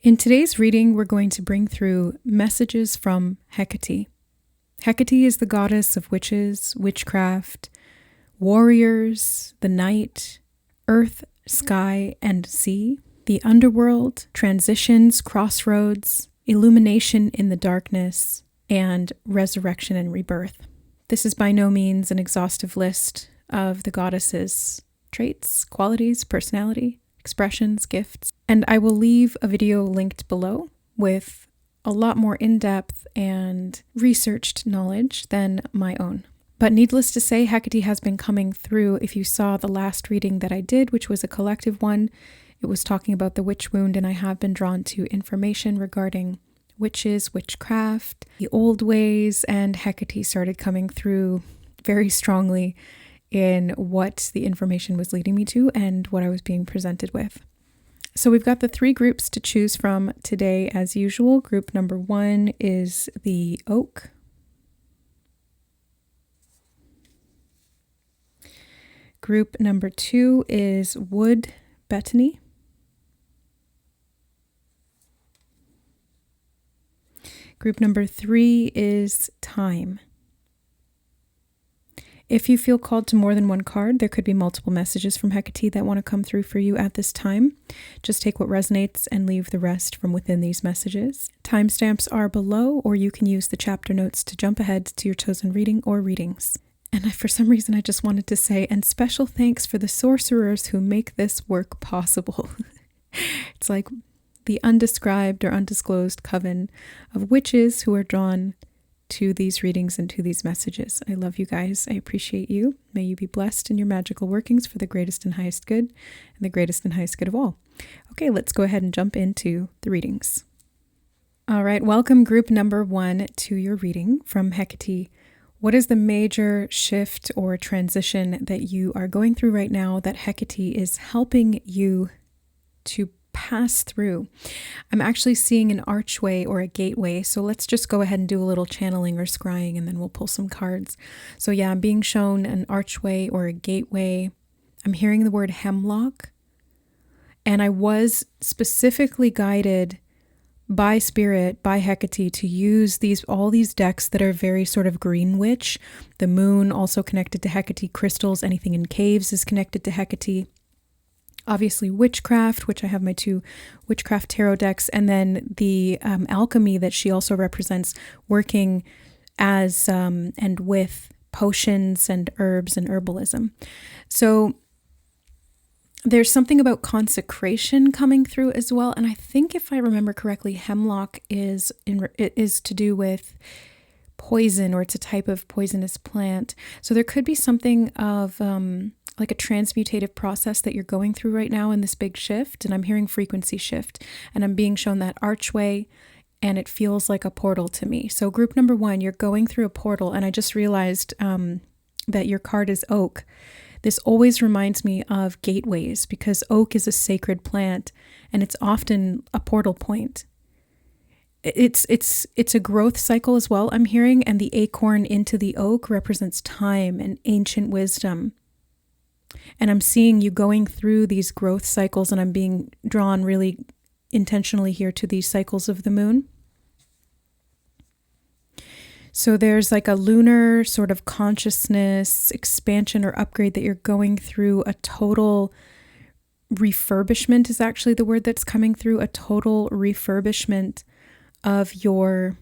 In today's reading, we're going to bring through messages from Hecate. Hecate is the goddess of witches, witchcraft, warriors, the night, earth, sky, and sea, the underworld, transitions, crossroads, illumination in the darkness, and resurrection and rebirth. This is by no means an exhaustive list of the goddess's traits, qualities, personality, expressions, gifts, and I will leave a video linked below with a lot more in-depth and researched knowledge than my own. But needless to say, Hecate has been coming through. If you saw the last reading that I did, which was a collective one, it was talking about the witch wound, and I have been drawn to information regarding witches, witchcraft, the old ways, and Hecate started coming through very strongly in what the information was leading me to and what I was being presented with. So we've got the three groups to choose from today as usual. Group number 1 is the oak. Group number 2 is wood betony. Group number 3 is time. If you feel called to more than one card, there could be multiple messages from Hecate that want to come through for you at this time. Just take what resonates and leave the rest from within these messages. Timestamps are below, or you can use the chapter notes to jump ahead to your chosen reading or readings. And for some reason, I just wanted to say, and special thanks for the sorcerers who make this work possible. It's like the undescribed or undisclosed coven of witches who are drawn to these readings and to these messages. I love you guys. I appreciate you. May you be blessed in your magical workings for the greatest and highest good, and the greatest and highest good of all. Okay, let's go ahead and jump into the readings. All right, welcome group number 1 to your reading from Hecate. What is the major shift or transition that you are going through right now that Hecate is helping you to pass through? I'm actually seeing an archway or a gateway, so let's just go ahead and do a little channeling or scrying and then we'll pull some cards. So yeah, I'm being shown an archway or a gateway. I'm hearing the word hemlock, and I was specifically guided by Spirit, by Hecate, to use all these decks that are very sort of green witch. The moon also connected to Hecate, crystals, anything in caves is connected to Hecate. Obviously witchcraft, which I have my 2 witchcraft tarot decks, and then the alchemy that she also represents, working as and with potions and herbs and herbalism. So there's something about consecration coming through as well, and I think if I remember correctly, hemlock is to do with poison, or it's a type of poisonous plant. So there could be something of like a transmutative process that you're going through right now in this big shift, and I'm hearing frequency shift, and I'm being shown that archway, and it feels like a portal to me. So group number 1, you're going through a portal, and I just realized that your card is oak. This always reminds me of gateways, because oak is a sacred plant, and it's often a portal point. It's a growth cycle as well, I'm hearing, and the acorn into the oak represents time and ancient wisdom. And I'm seeing you going through these growth cycles, and I'm being drawn really intentionally here to these cycles of the moon. So there's like a lunar sort of consciousness expansion or upgrade that you're going through. A total refurbishment is actually the word that's coming through, a total refurbishment of your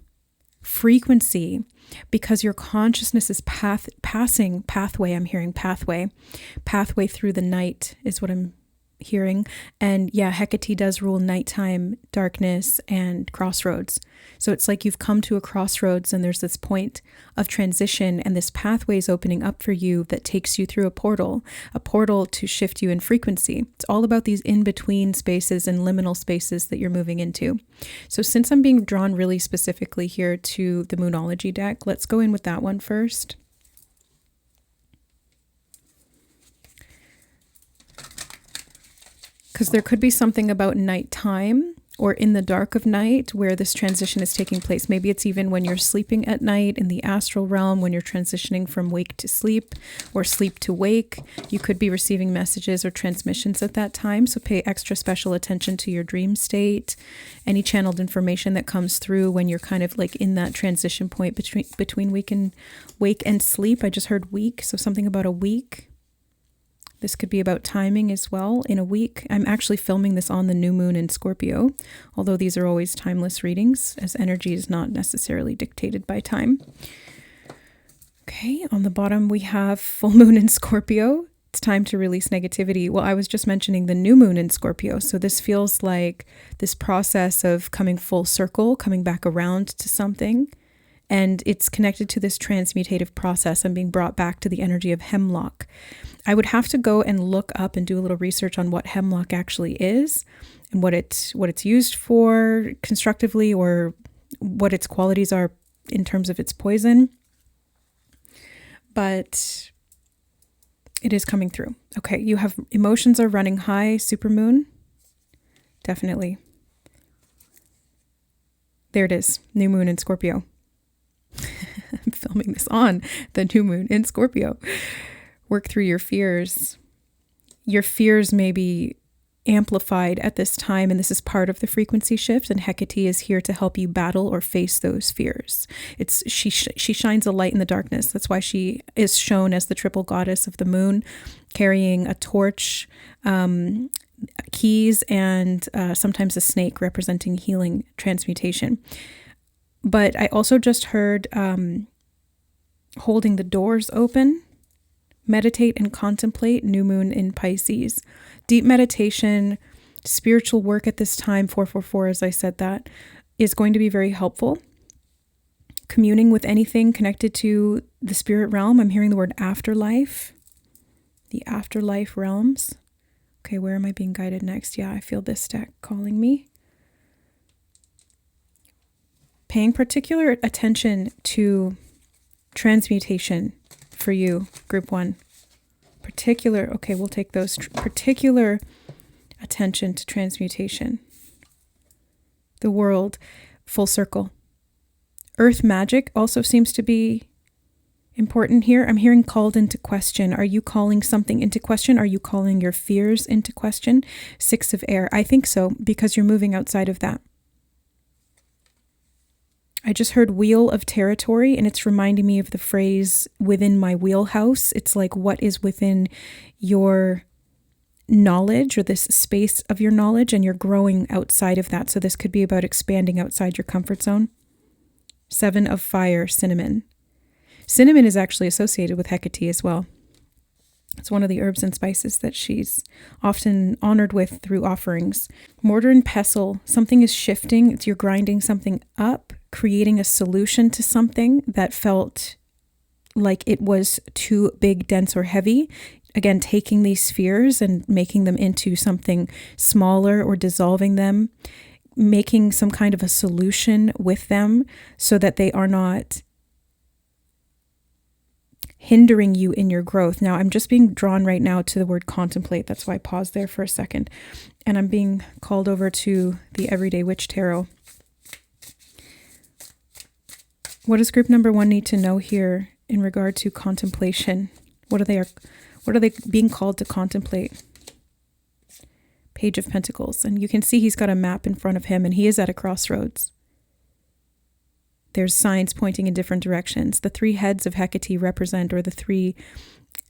frequency, because your consciousness is pathway. I'm hearing pathway through the night is what I'm hearing. And yeah, Hecate does rule nighttime, darkness, and crossroads. So it's like you've come to a crossroads, and there's this point of transition, and this pathway is opening up for you that takes you through a portal to shift you in frequency. It's all about these in-between spaces and liminal spaces that you're moving into. So since I'm being drawn really specifically here to the Moonology deck, let's go in with that one first. Because there could be something about nighttime or in the dark of night where this transition is taking place. Maybe it's even when you're sleeping at night in the astral realm, when you're transitioning from wake to sleep or sleep to wake. You could be receiving messages or transmissions at that time. So pay extra special attention to your dream state, any channeled information that comes through when you're kind of like in that transition point between wake and sleep. I just heard week, so something about a week. This could be about timing as well in a week. I'm actually filming this on the new moon in Scorpio, although these are always timeless readings, as energy is not necessarily dictated by time. Okay, on the bottom we have full moon in Scorpio. It's time to release negativity. Well, I was just mentioning the new moon in Scorpio, so this feels like this process of coming full circle, coming back around to something. And it's connected to this transmutative process. I'm being brought back to the energy of hemlock. I would have to go and look up and do a little research on what hemlock actually is and what it's used for constructively, or what its qualities are in terms of its poison. But it is coming through. Okay, you have emotions are running high, supermoon. Definitely. There it is, new moon in Scorpio. I'm filming this on the new moon in Scorpio. Work through your fears. Your fears may be amplified at this time, and this is part of the frequency shift, and Hecate is here to help you battle or face those fears. She shines a light in the darkness. That's why she is shown as the triple goddess of the moon, carrying a torch, keys, and sometimes a snake representing healing, transmutation. But I also just heard holding the doors open, meditate and contemplate, new moon in Pisces. Deep meditation, spiritual work at this time, 444, as I said, that is going to be very helpful. Communing with anything connected to the spirit realm. I'm hearing the word afterlife, the afterlife realms. Okay, where am I being guided next? Yeah, I feel this deck calling me. Paying particular attention to transmutation for you, group 1. Okay, we'll take those. Particular attention to transmutation. The world, full circle. Earth magic also seems to be important here. I'm hearing called into question. Are you calling something into question? Are you calling your fears into question? 6 of air. I think so, because you're moving outside of that. I just heard wheel of territory, and it's reminding me of the phrase within my wheelhouse. It's like what is within your knowledge, or this space of your knowledge, and you're growing outside of that. So this could be about expanding outside your comfort zone. 7 of fire, cinnamon. Cinnamon is actually associated with Hecate as well. It's one of the herbs and spices that she's often honored with through offerings. Mortar and pestle, something is shifting. You're grinding something up, creating a solution to something that felt like it was too big, dense, or heavy. Again, taking these fears and making them into something smaller, or dissolving them, making some kind of a solution with them so that they are not hindering you in your growth. Now, I'm just being drawn right now to the word contemplate. That's why I paused there for a second. And I'm being called over to the Everyday Witch Tarot. What does group number 1 need to know here in regard to contemplation? What are they being called to contemplate? Page of Pentacles. And you can see he's got a map in front of him, and he is at a crossroads. There's signs pointing in different directions. The 3 heads of Hecate represent, or the 3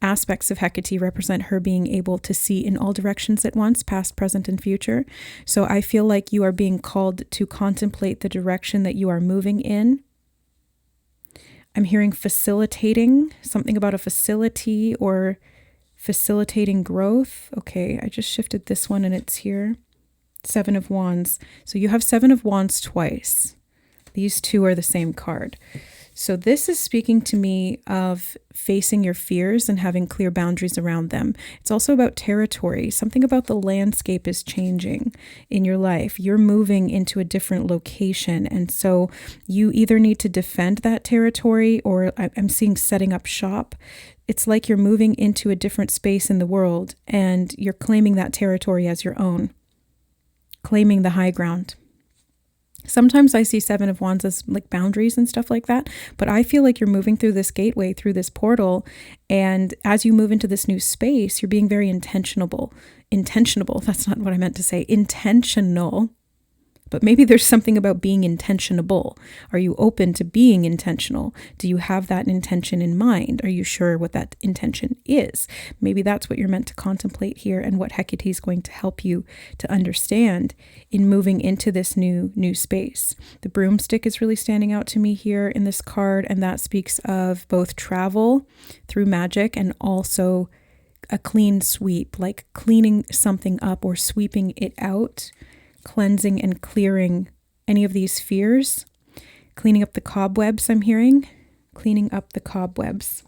aspects of Hecate represent her being able to see in all directions at once, past, present, and future. So I feel like you are being called to contemplate the direction that you are moving in. I'm hearing facilitating, something about a facility or facilitating growth. Okay, I just shifted this one and it's here. 7 of Wands. So you have 7 of Wands twice. These 2 are the same card. So this is speaking to me of facing your fears and having clear boundaries around them. It's also about territory. Something about the landscape is changing in your life. You're moving into a different location. And so you either need to defend that territory, or I'm seeing setting up shop. It's like you're moving into a different space in the world and you're claiming that territory as your own. claiming the high ground. Sometimes I see Seven of Wands as like boundaries and stuff like that, but I feel like you're moving through this gateway, through this portal, and as you move into this new space, you're being very intentional. That's not what I meant to say. Intentional. But maybe there's something about being intentionable. Are you open to being intentional? Do you have that intention in mind? Are you sure what that intention is? Maybe that's what you're meant to contemplate here, and what Hecate is going to help you to understand in moving into this new space. The broomstick is really standing out to me here in this card, and that speaks of both travel through magic and also a clean sweep, like cleaning something up or sweeping it out. Cleansing and clearing any of these fears, cleaning up the cobwebs. I'm hearing cleaning up the cobwebs.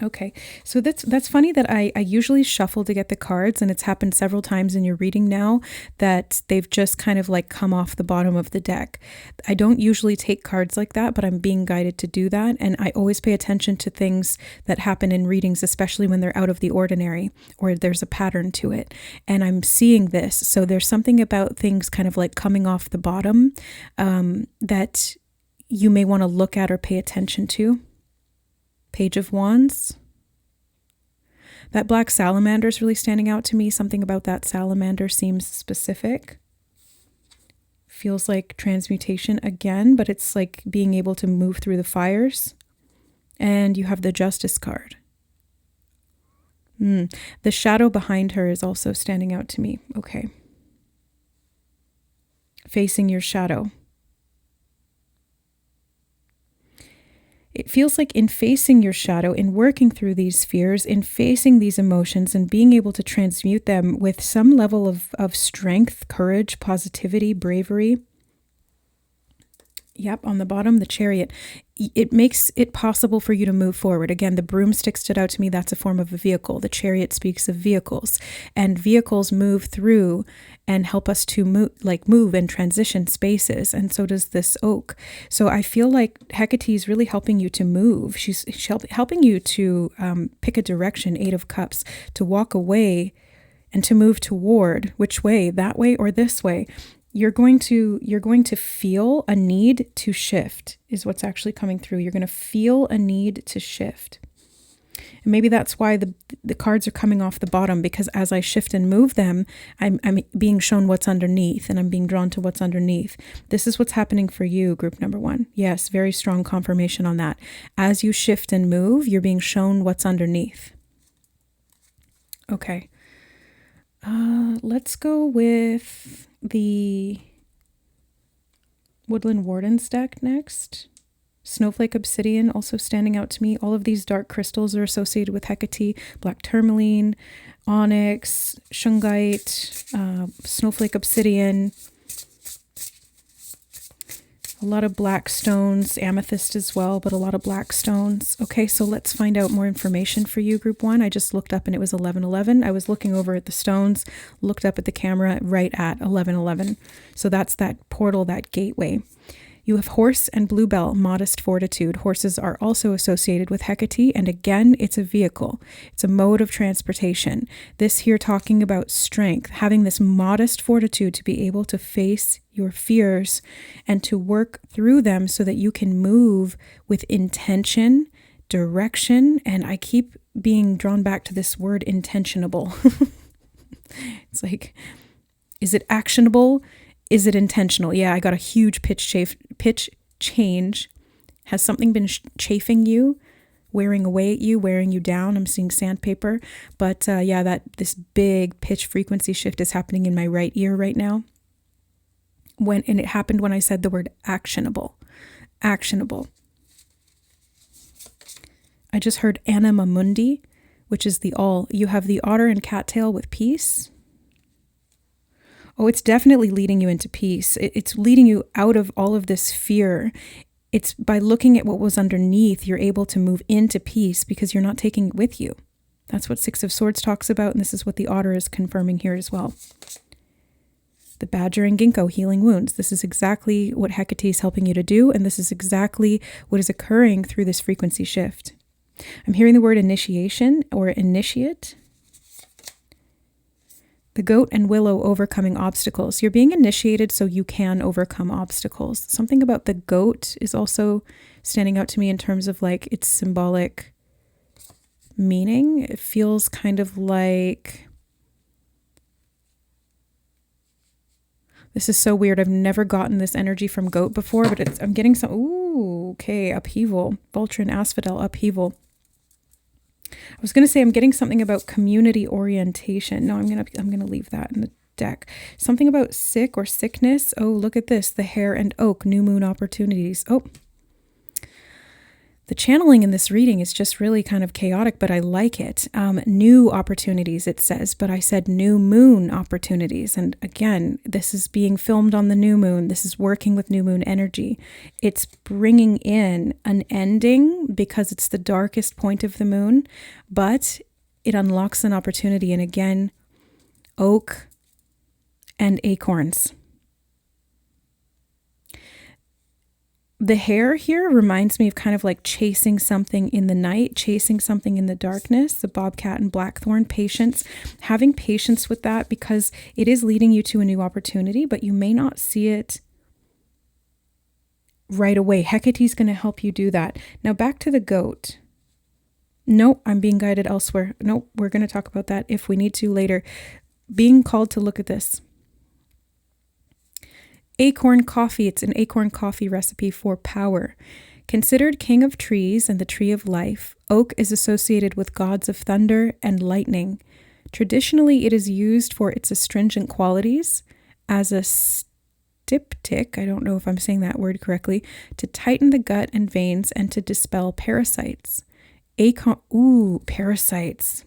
Okay, so that's funny that I usually shuffle to get the cards, and it's happened several times in your reading now that they've just kind of like come off the bottom of the deck. I don't usually take cards like that, but I'm being guided to do that, and I always pay attention to things that happen in readings, especially when they're out of the ordinary or there's a pattern to it, and I'm seeing this. So there's something about things kind of like coming off the bottom that you may want to look at or pay attention to. Page of Wands. That black salamander is really standing out to me. Something about that salamander seems specific. Feels like transmutation again, but it's like being able to move through the fires. And you have the Justice card. The shadow behind her is also standing out to me. Okay. Facing your shadow. It feels like in facing your shadow, in working through these fears, in facing these emotions and being able to transmute them with some level of strength, courage, positivity, bravery. Yep, on the bottom, the Chariot. It makes it possible for you to move forward. Again, the broomstick stood out to me. That's a form of a vehicle. The Chariot speaks of vehicles, and vehicles move through and help us to move and transition spaces. And so does this oak. So I feel like Hecate is really helping you to move. She's helping you to pick a direction, Eight of Cups, to walk away and to move toward which way, that way or this way. You're going to feel a need to shift is what's actually coming through. You're going to feel a need to shift. And maybe that's why the cards are coming off the bottom, because as I shift and move them, I'm being shown what's underneath, and I'm being drawn to what's underneath. This is what's happening for you, group number 1. Yes, very strong confirmation on that. As you shift and move, you're being shown what's underneath. Okay. Let's go with the Woodland Warden's deck next. Snowflake Obsidian also standing out to me. All of these dark crystals are associated with Hecate. Black Tourmaline, Onyx, Shungite, Snowflake Obsidian. A lot of black stones, amethyst as well, but a lot of black stones. Okay, so let's find out more information for you, group 1. I just looked up and it was 1111. I was looking over at the stones, looked up at the camera right at 1111. So that's that portal, that gateway. You have horse and bluebell, modest fortitude. Horses are also associated with Hecate, and again, it's a vehicle. It's a mode of transportation. This here talking about strength, having this modest fortitude to be able to face your fears and to work through them so that you can move with intention, direction, and I keep being drawn back to this word intentionable. It's like, is it actionable? Is it intentional? Yeah, I got a huge pitch change. Has something been chafing you, wearing away at you, wearing you down? I'm seeing sandpaper. But this big pitch frequency shift is happening in my right ear right now. And it happened when I said the word actionable. Actionable. I just heard Anima Mundi, which is the all. You have the otter and cattail with peace. Oh, it's definitely leading you into peace. It's leading you out of all of this fear. It's by looking at what was underneath, you're able to move into peace because you're not taking it with you. That's what Six of Swords talks about, and this is what the otter is confirming here as well. The badger and ginkgo, healing wounds. This is exactly what Hecate is helping you to do, and this is exactly what is occurring through this frequency shift. I'm hearing the word initiation or initiate. The goat and willow overcoming obstacles. You're being initiated so you can overcome obstacles. Something about the goat is also standing out to me in terms of like its symbolic meaning. It feels kind of like, this is so weird. I've never gotten this energy from goat before, but I'm getting some, ooh, okay, upheaval. Vulture and asphodel, upheaval. I was going to say I'm getting something about community orientation. No, I'm going to leave that in the deck. Something about sick or sickness. Oh, look at this. The hare and oak, new moon opportunities. Oh, the channeling in this reading is just really kind of chaotic, but I like it. New opportunities, it says, but I said new moon opportunities. And again, this is being filmed on the new moon. This is working with new moon energy. It's bringing in an ending because it's the darkest point of the moon, but it unlocks an opportunity. And again, oak and acorns. The hare here reminds me of kind of like chasing something in the night, chasing something in the darkness, the bobcat and blackthorn, patience, having patience with that because it is leading you to a new opportunity, but you may not see it right away. Hecate is going to help you do that. Now back to the goat. Nope, I'm being guided elsewhere. Nope, we're going to talk about that if we need to later. Being called to look at this. Acorn coffee. It's an acorn coffee recipe for power. Considered king of trees and the tree of life, oak is associated with gods of thunder and lightning. Traditionally, it is used for its astringent qualities as a styptic, I don't know if I'm saying that word correctly, to tighten the gut and veins and to dispel parasites. Parasites.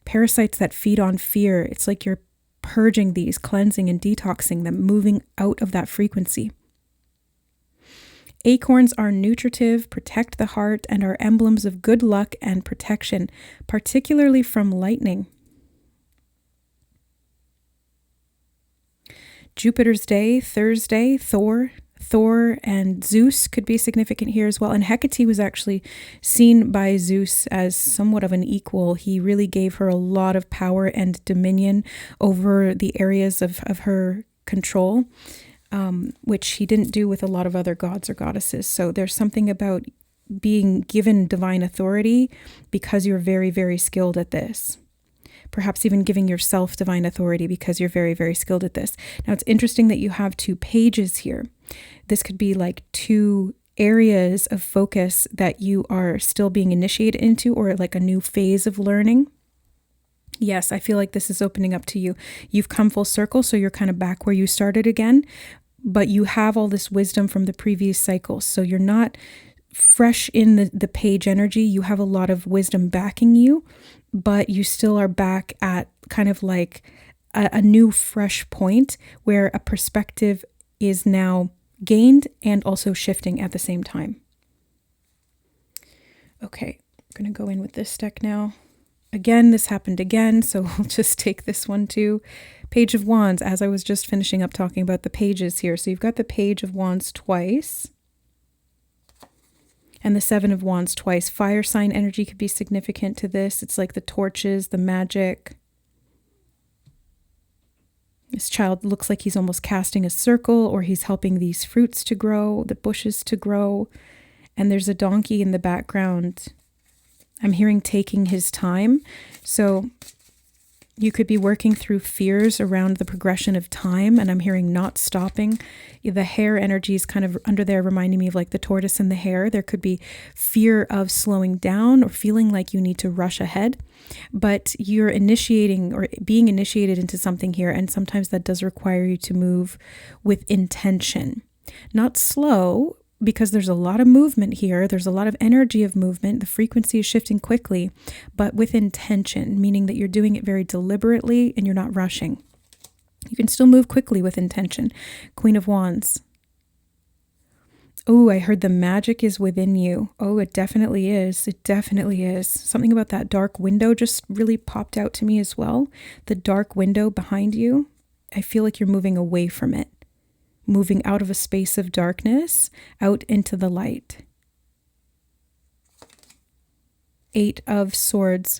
Parasites that feed on fear. It's like you're purging these, cleansing and detoxing them, moving out of that frequency. Acorns are nutritive, protect the heart, and are emblems of good luck and protection, particularly from lightning. Jupiter's day, Thursday, Thor and Zeus could be significant here as well. And Hecate was actually seen by Zeus as somewhat of an equal. He really gave her a lot of power and dominion over the areas of her control, which he didn't do with a lot of other gods or goddesses. So there's something about being given divine authority because you're very, very skilled at this. Perhaps even giving yourself divine authority because you're very, very skilled at this. Now, it's interesting that you have two pages here. This could be like two areas of focus that you are still being initiated into, or like a new phase of learning. Yes, I feel like this is opening up to you. You've come full circle, so you're kind of back where you started again, but you have all this wisdom from the previous cycles. So you're not fresh in the page energy. You have a lot of wisdom backing you, but you still are back at kind of like a new fresh point where a perspective is now gained and also shifting at the same time. Okay, I'm going to go in with this deck now. Again, this happened again, so we'll just take this one too. Page of Wands, as I was just finishing up talking about the pages here. So you've got the Page of Wands twice. And the Seven of Wands twice. Fire sign energy could be significant to this. It's like the torches, the magic. This child looks like he's almost casting a circle, or he's helping these fruits to grow, the bushes to grow. And there's a donkey in the background. I'm hearing taking his time. So you could be working through fears around the progression of time, and I'm hearing not stopping. The hare energy is kind of under there reminding me of like the tortoise and the hare. There could be fear of slowing down or feeling like you need to rush ahead, but you're initiating or being initiated into something here, and sometimes that does require you to move with intention. Not slow, because there's a lot of movement here. There's a lot of energy of movement. The frequency is shifting quickly, but with intention, meaning that you're doing it very deliberately and you're not rushing. You can still move quickly with intention. Queen of Wands. Oh, I heard the magic is within you. Oh, it definitely is. It definitely is. Something about that dark window just really popped out to me as well. The dark window behind you. I feel like you're moving away from it. Moving out of a space of darkness, out into the light. 8 of Swords.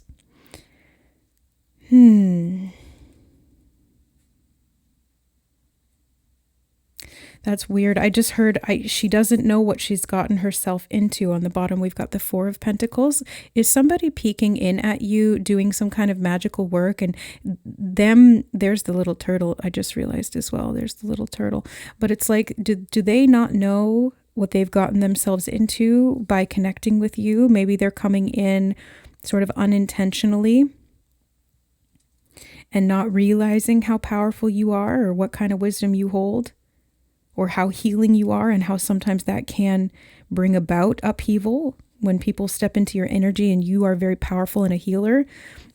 That's weird. I just heard she doesn't know what she's gotten herself into. On the bottom, we've got the Four of Pentacles. Is somebody peeking in at you, doing some kind of magical work? And there's the little turtle. I just realized as well, there's the little turtle. But it's like, do they not know what they've gotten themselves into by connecting with you? Maybe they're coming in sort of unintentionally and not realizing how powerful you are or what kind of wisdom you hold, or how healing you are, and how sometimes that can bring about upheaval when people step into your energy and you are very powerful and a healer.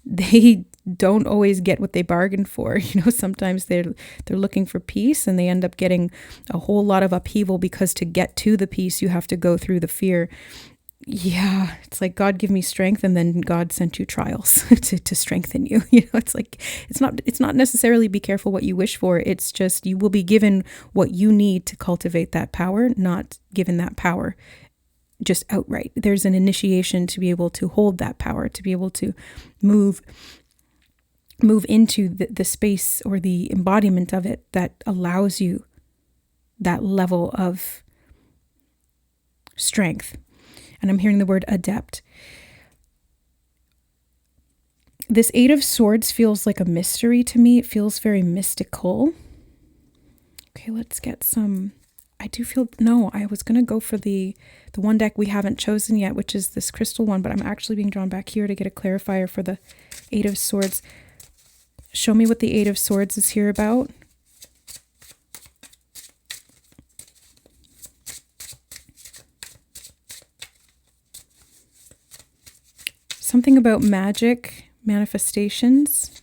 They don't always get what they bargained for. Sometimes they're looking for peace and they end up getting a whole lot of upheaval, because to get to the peace, you have to go through the fear. Yeah, it's like, God, give me strength, and then God sent you trials to strengthen you. It's like, it's not necessarily be careful what you wish for. It's just, you will be given what you need to cultivate that power, not given that power just outright. There's an initiation to be able to hold that power, to be able to move into the space or the embodiment of it that allows you that level of strength. And I'm hearing the word adept. This Eight of Swords feels like a mystery to me. It feels very mystical. Okay, let's get some. I was going to go for the one deck we haven't chosen yet, which is this crystal one, but I'm actually being drawn back here to get a clarifier for the Eight of Swords. Show me what the Eight of Swords is here about. Something about magic, manifestations.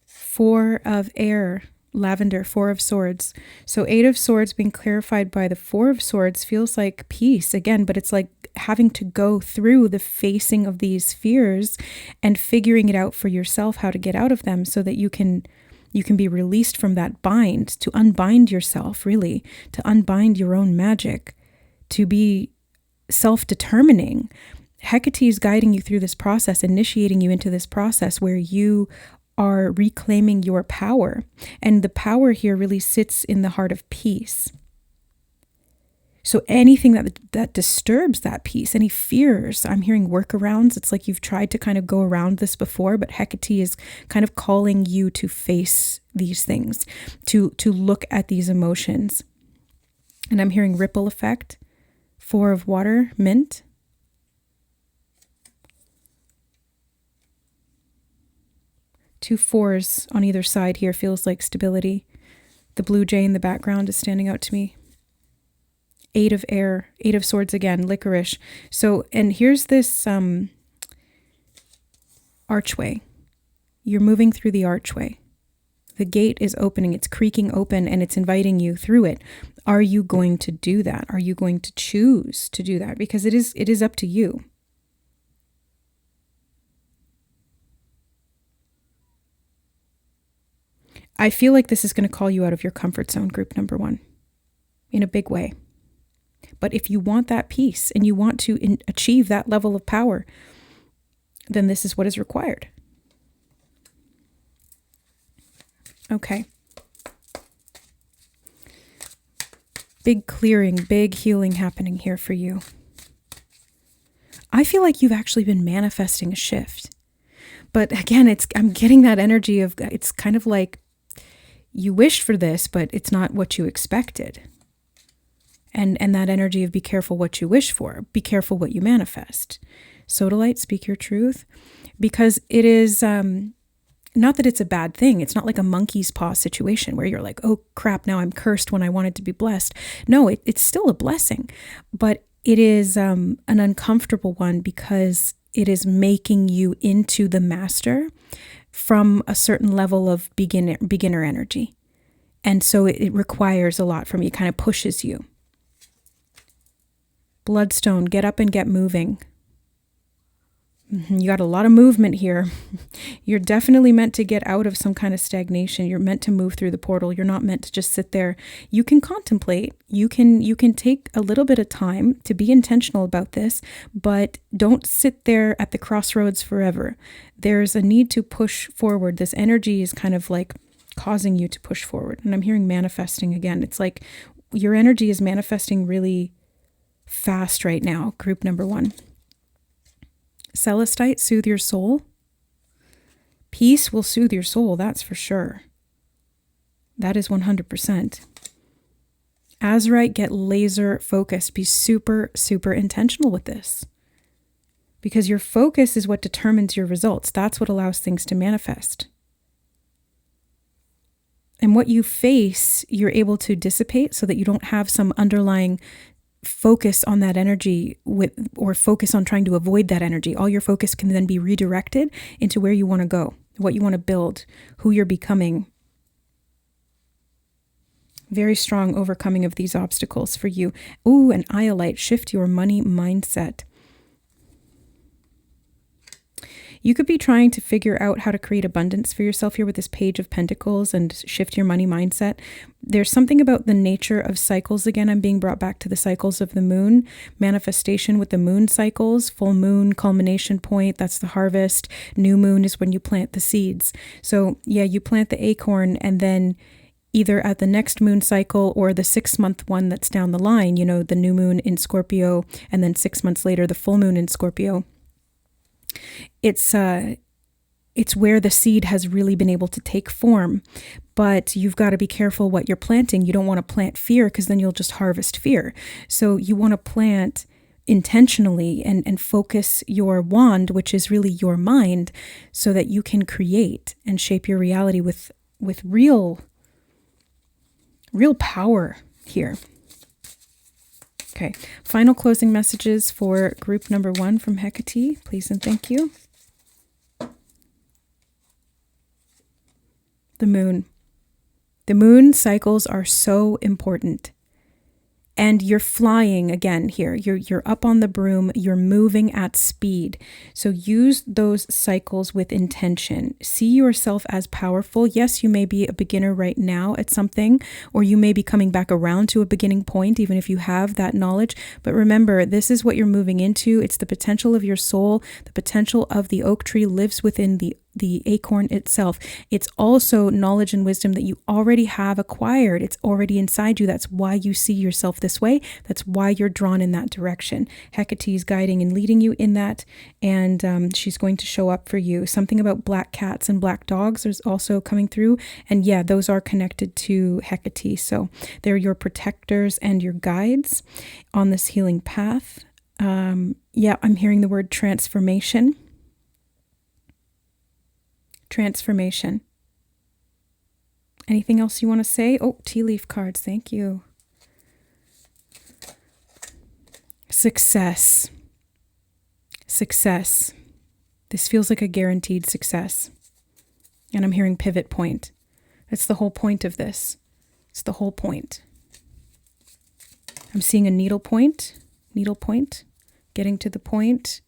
Four of Air, lavender, Four of Swords. So Eight of Swords being clarified by the Four of Swords feels like peace again, but it's like having to go through the facing of these fears and figuring it out for yourself, how to get out of them, so that you can be released from that bind, to unbind yourself, really, to unbind your own magic, to be self-determining. Hecate is guiding you through this process, initiating you into this process where you are reclaiming your power. And the power here really sits in the heart of peace. So anything that disturbs that peace, any fears, I'm hearing workarounds. It's like you've tried to kind of go around this before, but Hecate is kind of calling you to face these things, to look at these emotions. And I'm hearing ripple effect, Four of Water, Mint. Two fours on either side here feels like stability. The blue jay in the background is standing out to me. Eight of Air, Eight of Swords again, licorice. So, and here's this archway. You're moving through the archway. The gate is opening, it's creaking open, and it's inviting you through it. Are you going to do that? Are you going to choose to do that? Because it is up to you. I feel like this is going to call you out of your comfort zone, group number one, in a big way. But if you want that peace and you want to achieve that level of power, then this is what is required. Okay. Big clearing, big healing happening here for you. I feel like you've actually been manifesting a shift. But again, I'm getting that energy of, it's kind of like you wished for this, but it's not what you expected. And that energy of be careful what you wish for, be careful what you manifest. Sodalite, speak your truth. Because it is, not that it's a bad thing. It's not like a monkey's paw situation where you're like, oh crap, now I'm cursed when I wanted to be blessed. No, it's still a blessing. But it is an uncomfortable one because it is making you into the master from a certain level of beginner energy. And so it requires a lot from you, it kind of pushes you. Bloodstone, get up and get moving. You got a lot of movement here. You're definitely meant to get out of some kind of stagnation. You're meant to move through the portal. You're not meant to just sit there. You can contemplate. You can take a little bit of time to be intentional about this, but don't sit there at the crossroads forever. There's a need to push forward. This energy is kind of like causing you to push forward. And I'm hearing manifesting again. It's like your energy is manifesting really fast right now, group number 1. Celestite, soothe your soul. Peace will soothe your soul, that's for sure. That is 100%. Azurite, get laser focused. Be super, super intentional with this. Because your focus is what determines your results. That's what allows things to manifest. And what you face, you're able to dissipate so that you don't have some underlying focus on that energy or focus on trying to avoid that energy. All your focus can then be redirected into where you want to go, what you want to build, who you're becoming. Very strong overcoming of these obstacles for you. Ooh, an Iolite, shift your money mindset. You could be trying to figure out how to create abundance for yourself here with this Page of Pentacles and shift your money mindset. There's something about the nature of cycles. Again, I'm being brought back to the cycles of the moon, manifestation with the moon cycles, full moon, culmination point, that's the harvest. New moon is when you plant the seeds. So yeah, you plant the acorn and then either at the next moon cycle or the 6-month one that's down the line, you know, the new moon in Scorpio, and then 6 months later, the full moon in Scorpio. It's where the seed has really been able to take form, but you've got to be careful what you're planting. You don't want to plant fear because then you'll just harvest fear. So you want to plant intentionally and focus your wand, which is really your mind, so that you can create and shape your reality with real power here. Okay, final closing messages for group number 1 from Hecate, please and thank you. The moon. The moon cycles are so important. And you're flying again here. You're up on the broom. You're moving at speed. So use those cycles with intention. See yourself as powerful. Yes, you may be a beginner right now at something, or you may be coming back around to a beginning point, even if you have that knowledge. But remember, this is what you're moving into. It's the potential of your soul. The potential of the oak tree lives within the acorn itself. It's also knowledge and wisdom that you already have acquired. It's already inside you. That's why you see yourself this way. That's why you're drawn in that direction. Hecate is guiding and leading you in that, and she's going to show up for you. Something about black cats and black dogs is also coming through, and yeah, those are connected to Hecate. So they're your protectors and your guides on this healing path. Yeah, I'm hearing the word transformation. Transformation. Anything else you want to say? Oh, tea leaf cards. Thank you. Success. Success. This feels like a guaranteed success. And I'm hearing pivot point. That's the whole point of this. It's the whole point. I'm seeing a needle point, getting to the point.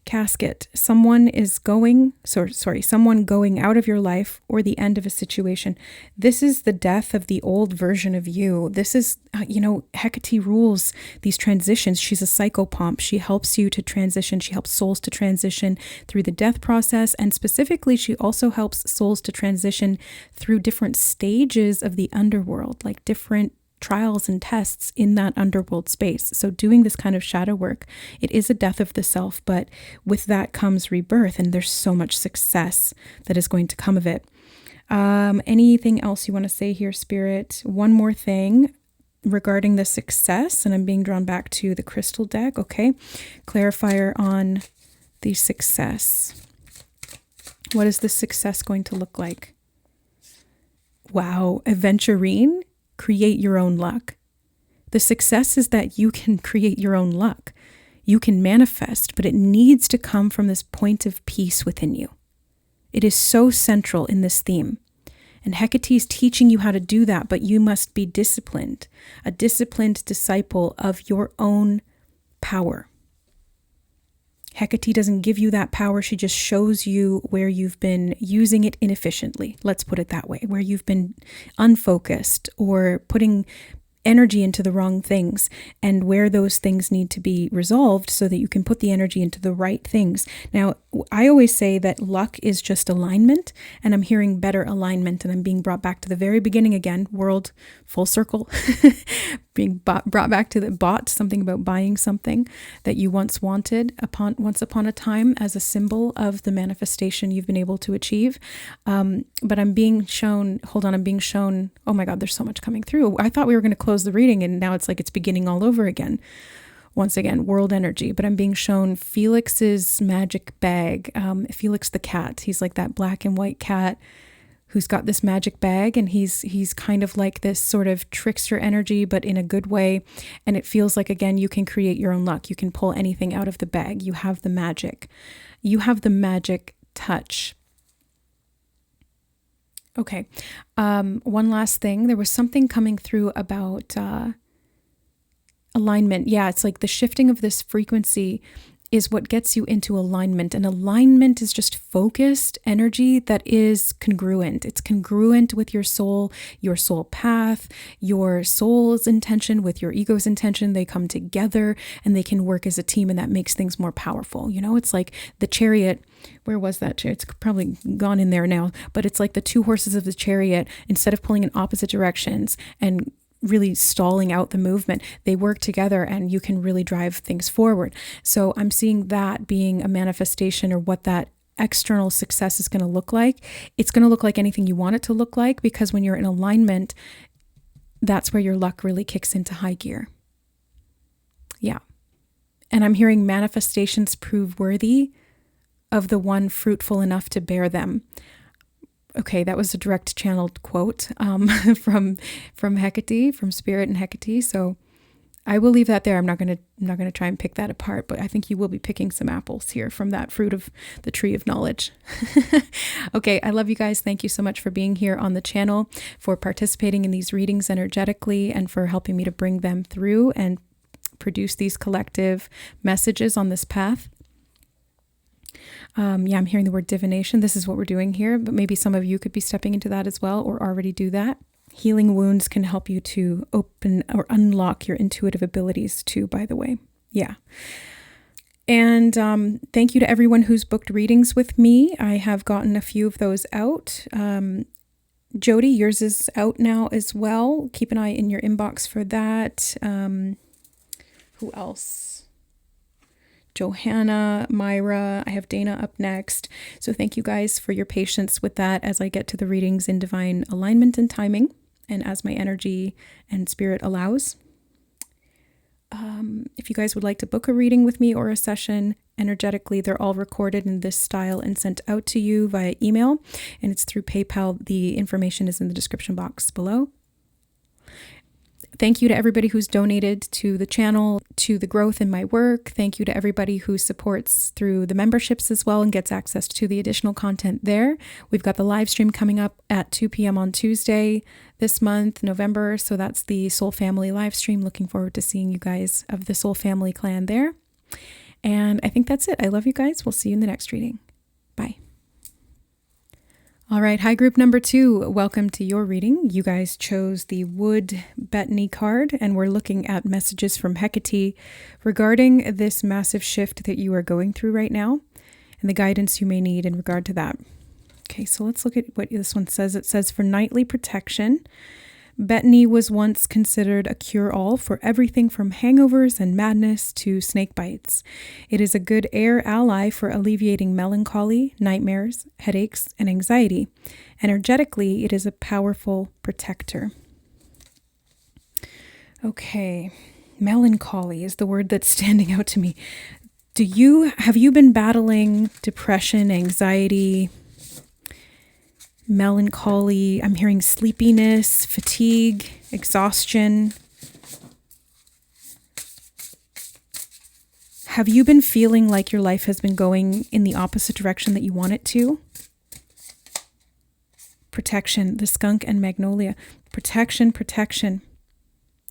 Casket. Someone going out of your life or the end of a situation. This is the death of the old version of you. This is, Hecate rules these transitions. She's a psychopomp. She helps you to transition. She helps souls to transition through the death process. And specifically, she also helps souls to transition through different stages of the underworld, like different trials and tests in that underworld space. So doing this kind of shadow work, it is a death of the self, but with that comes rebirth, and there's so much success that is going to come of it. Anything else you want to say here, Spirit? One more thing regarding the success, and I'm being drawn back to the crystal deck. Okay, clarifier on the success. What is the success going to look like? Wow, aventurine. Create your own luck. The success is that you can create your own luck. You can manifest, but it needs to come from this point of peace within you. It is so central in this theme. And Hecate is teaching you how to do that, but you must be disciplined, a disciplined disciple of your own power. Hecate doesn't give you that power. She just shows you where you've been using it inefficiently. Let's put it that way, where you've been unfocused or putting energy into the wrong things and where those things need to be resolved so that you can put the energy into the right things. Now, I always say that luck is just alignment, and I'm hearing better alignment, and I'm being brought back to the very beginning again, world full circle, being brought back to something about buying something that you once wanted once upon a time as a symbol of the manifestation you've been able to achieve. But I'm being shown, oh my God, there's so much coming through. I thought we were going to close the reading, and now it's like it's beginning all over again. Once again, world energy, but I'm being shown Felix's magic bag. Felix the cat, he's like that black and white cat who's got this magic bag, and he's kind of like this sort of trickster energy, but in a good way. And it feels like, again, you can create your own luck. You can pull anything out of the bag. You have the magic. You have the magic touch. Okay. One last thing. There was something coming through about alignment. Yeah, it's like the shifting of this frequency is what gets you into alignment. And alignment is just focused energy that is congruent. It's congruent with your soul path, your soul's intention with your ego's intention. They come together and they can work as a team, and that makes things more powerful. You know, it's like the chariot. Where was that chariot? It's probably gone in there now, but it's like the two horses of the chariot, instead of pulling in opposite directions and really stalling out the movement, they work together and you can really drive things forward. So I'm seeing that being a manifestation, or what that external success is going to look like. It's going to look like anything you want it to look like, because when you're in alignment, that's where your luck really kicks into high gear. Yeah. And I'm hearing manifestations prove worthy of the one fruitful enough to bear them. Okay, that was a direct channeled quote from Hecate, from Spirit and Hecate. So I will leave that there. I'm not gonna try and pick that apart, but I think you will be picking some apples here from that fruit of the tree of knowledge. Okay, I love you guys. Thank you so much for being here on the channel, for participating in these readings energetically, and for helping me to bring them through and produce these collective messages on this path. I'm hearing the word divination. This is what we're doing here, but maybe some of you could be stepping into that as well, or already do that. Healing wounds can help you to open or unlock your intuitive abilities too, by the way. Yeah. And thank you to everyone who's booked readings with me. I have gotten a few of those out. Jody, yours is out now as well. Keep an eye in your inbox for that. Who else? Johanna, Myra, I have Dana up next. So thank you guys for your patience with that as I get to the readings in divine alignment and timing, and as my energy and spirit allows. If you guys would like to book a reading with me or a session energetically, they're all recorded in this style and sent out to you via email, and it's through PayPal. The information is in the description box below. Thank you to everybody who's donated to the channel, to the growth in my work. Thank you to everybody who supports through the memberships as well and gets access to the additional content there. We've got the live stream coming up at 2 p.m. on Tuesday this month, November. So that's the Soul Family live stream. Looking forward to seeing you guys of the Soul Family clan there. And I think that's it. I love you guys. We'll see you in the next reading. Bye. All right, hi group number 2, welcome to your reading. You guys chose the Wood Bettany card, and we're looking at messages from Hecate regarding this massive shift that you are going through right now and the guidance you may need in regard to that. Okay, so let's look at what this one says. It says, for nightly protection, Bettany was once considered a cure-all for everything from hangovers and madness to snake bites. It is a good air ally for alleviating melancholy, nightmares, headaches, and anxiety. Energetically, it is a powerful protector. Okay, melancholy is the word that's standing out to me. Have you been battling depression, anxiety, melancholy? I'm hearing sleepiness, fatigue, exhaustion. Have you been feeling like your life has been going in the opposite direction that you want it to? Protection, the skunk and magnolia. Protection.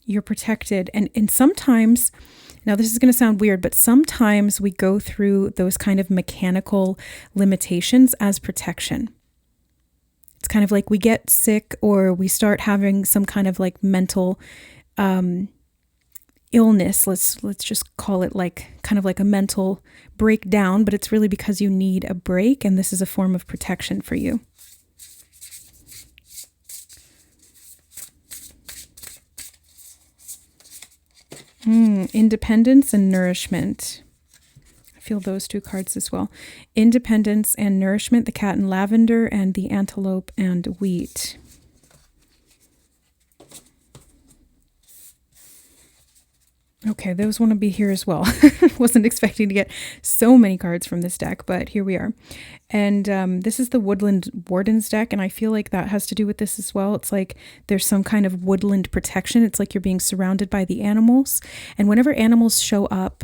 You're protected. And sometimes, now this is going to sound weird, but sometimes we go through those kind of mechanical limitations as protection. It's kind of like we get sick or we start having some kind of like mental illness. Let's just call it like kind of like a mental breakdown, but it's really because you need a break, and this is a form of protection for you. Independence and nourishment. I feel those two cards as well. Independence and nourishment, the cat and lavender, and the antelope and wheat. Okay, those want to be here as well. Wasn't expecting to get so many cards from this deck, but here we are. And this is the Woodland Wardens deck, and I feel like that has to do with this as well. It's like there's some kind of woodland protection. It's like you're being surrounded by the animals. And whenever animals show up,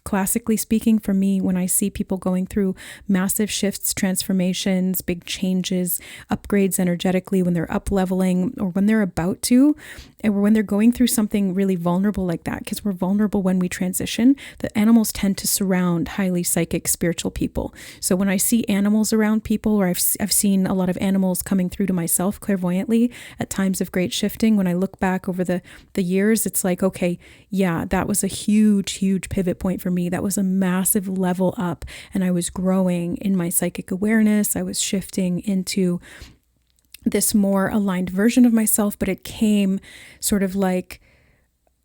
classically speaking, for me, when I see people going through massive shifts, transformations, big changes, upgrades energetically, when they're up-leveling or when they're about to, or when they're going through something really vulnerable like that, because we're vulnerable when we transition, the animals tend to surround highly psychic, spiritual people. So when I see animals around people, or I've seen a lot of animals coming through to myself clairvoyantly at times of great shifting, when I look back over the years, it's like, okay, yeah, that was a huge pivot point for me. That was a massive level up, and I was growing in my psychic awareness. I was shifting into this more aligned version of myself, but it came sort of like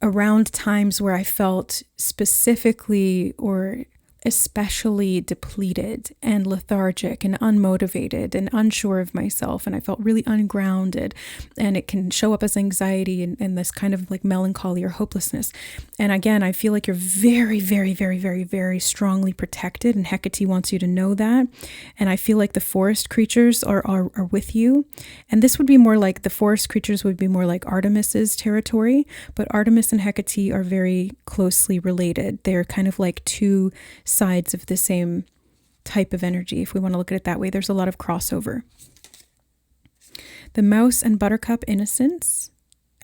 around times where I felt specifically or especially depleted and lethargic and unmotivated and unsure of myself. And I felt really ungrounded, and it can show up as anxiety and this kind of like melancholy or hopelessness. And again, I feel like you're very, very, very, very, very strongly protected, and Hecate wants you to know that. And I feel like the forest creatures are with you. And this would be more like, the forest creatures would be more like Artemis's territory, but Artemis and Hecate are very closely related. They're kind of like two sides of the same type of energy, if we want to look at it that way. There's a lot of crossover. The mouse and buttercup, innocence.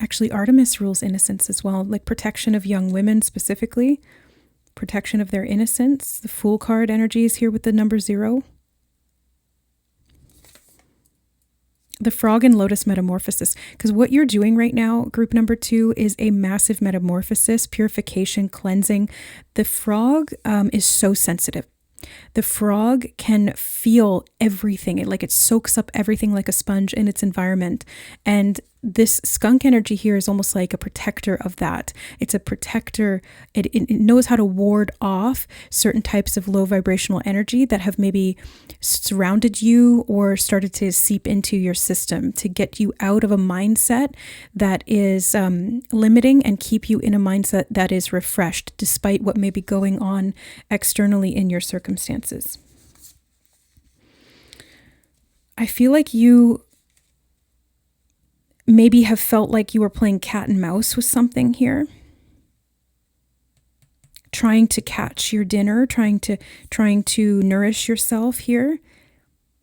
Actually, Artemis rules innocence as well, like protection of young women specifically, protection of their innocence. The Fool card energy is here with the number 0. The frog and lotus metamorphosis, because what you're doing right now, group number 2, is a massive metamorphosis, purification, cleansing. The frog is so sensitive. The frog can feel everything. It soaks up everything like a sponge in its environment. And this skunk energy here is almost like a protector of that. It's a protector. It knows how to ward off certain types of low vibrational energy that have maybe surrounded you or started to seep into your system, to get you out of a mindset that is limiting and keep you in a mindset that is refreshed despite what may be going on externally in your circumstances. I feel like you maybe have felt like you were playing cat and mouse with something here. Trying to catch your dinner, trying to nourish yourself here.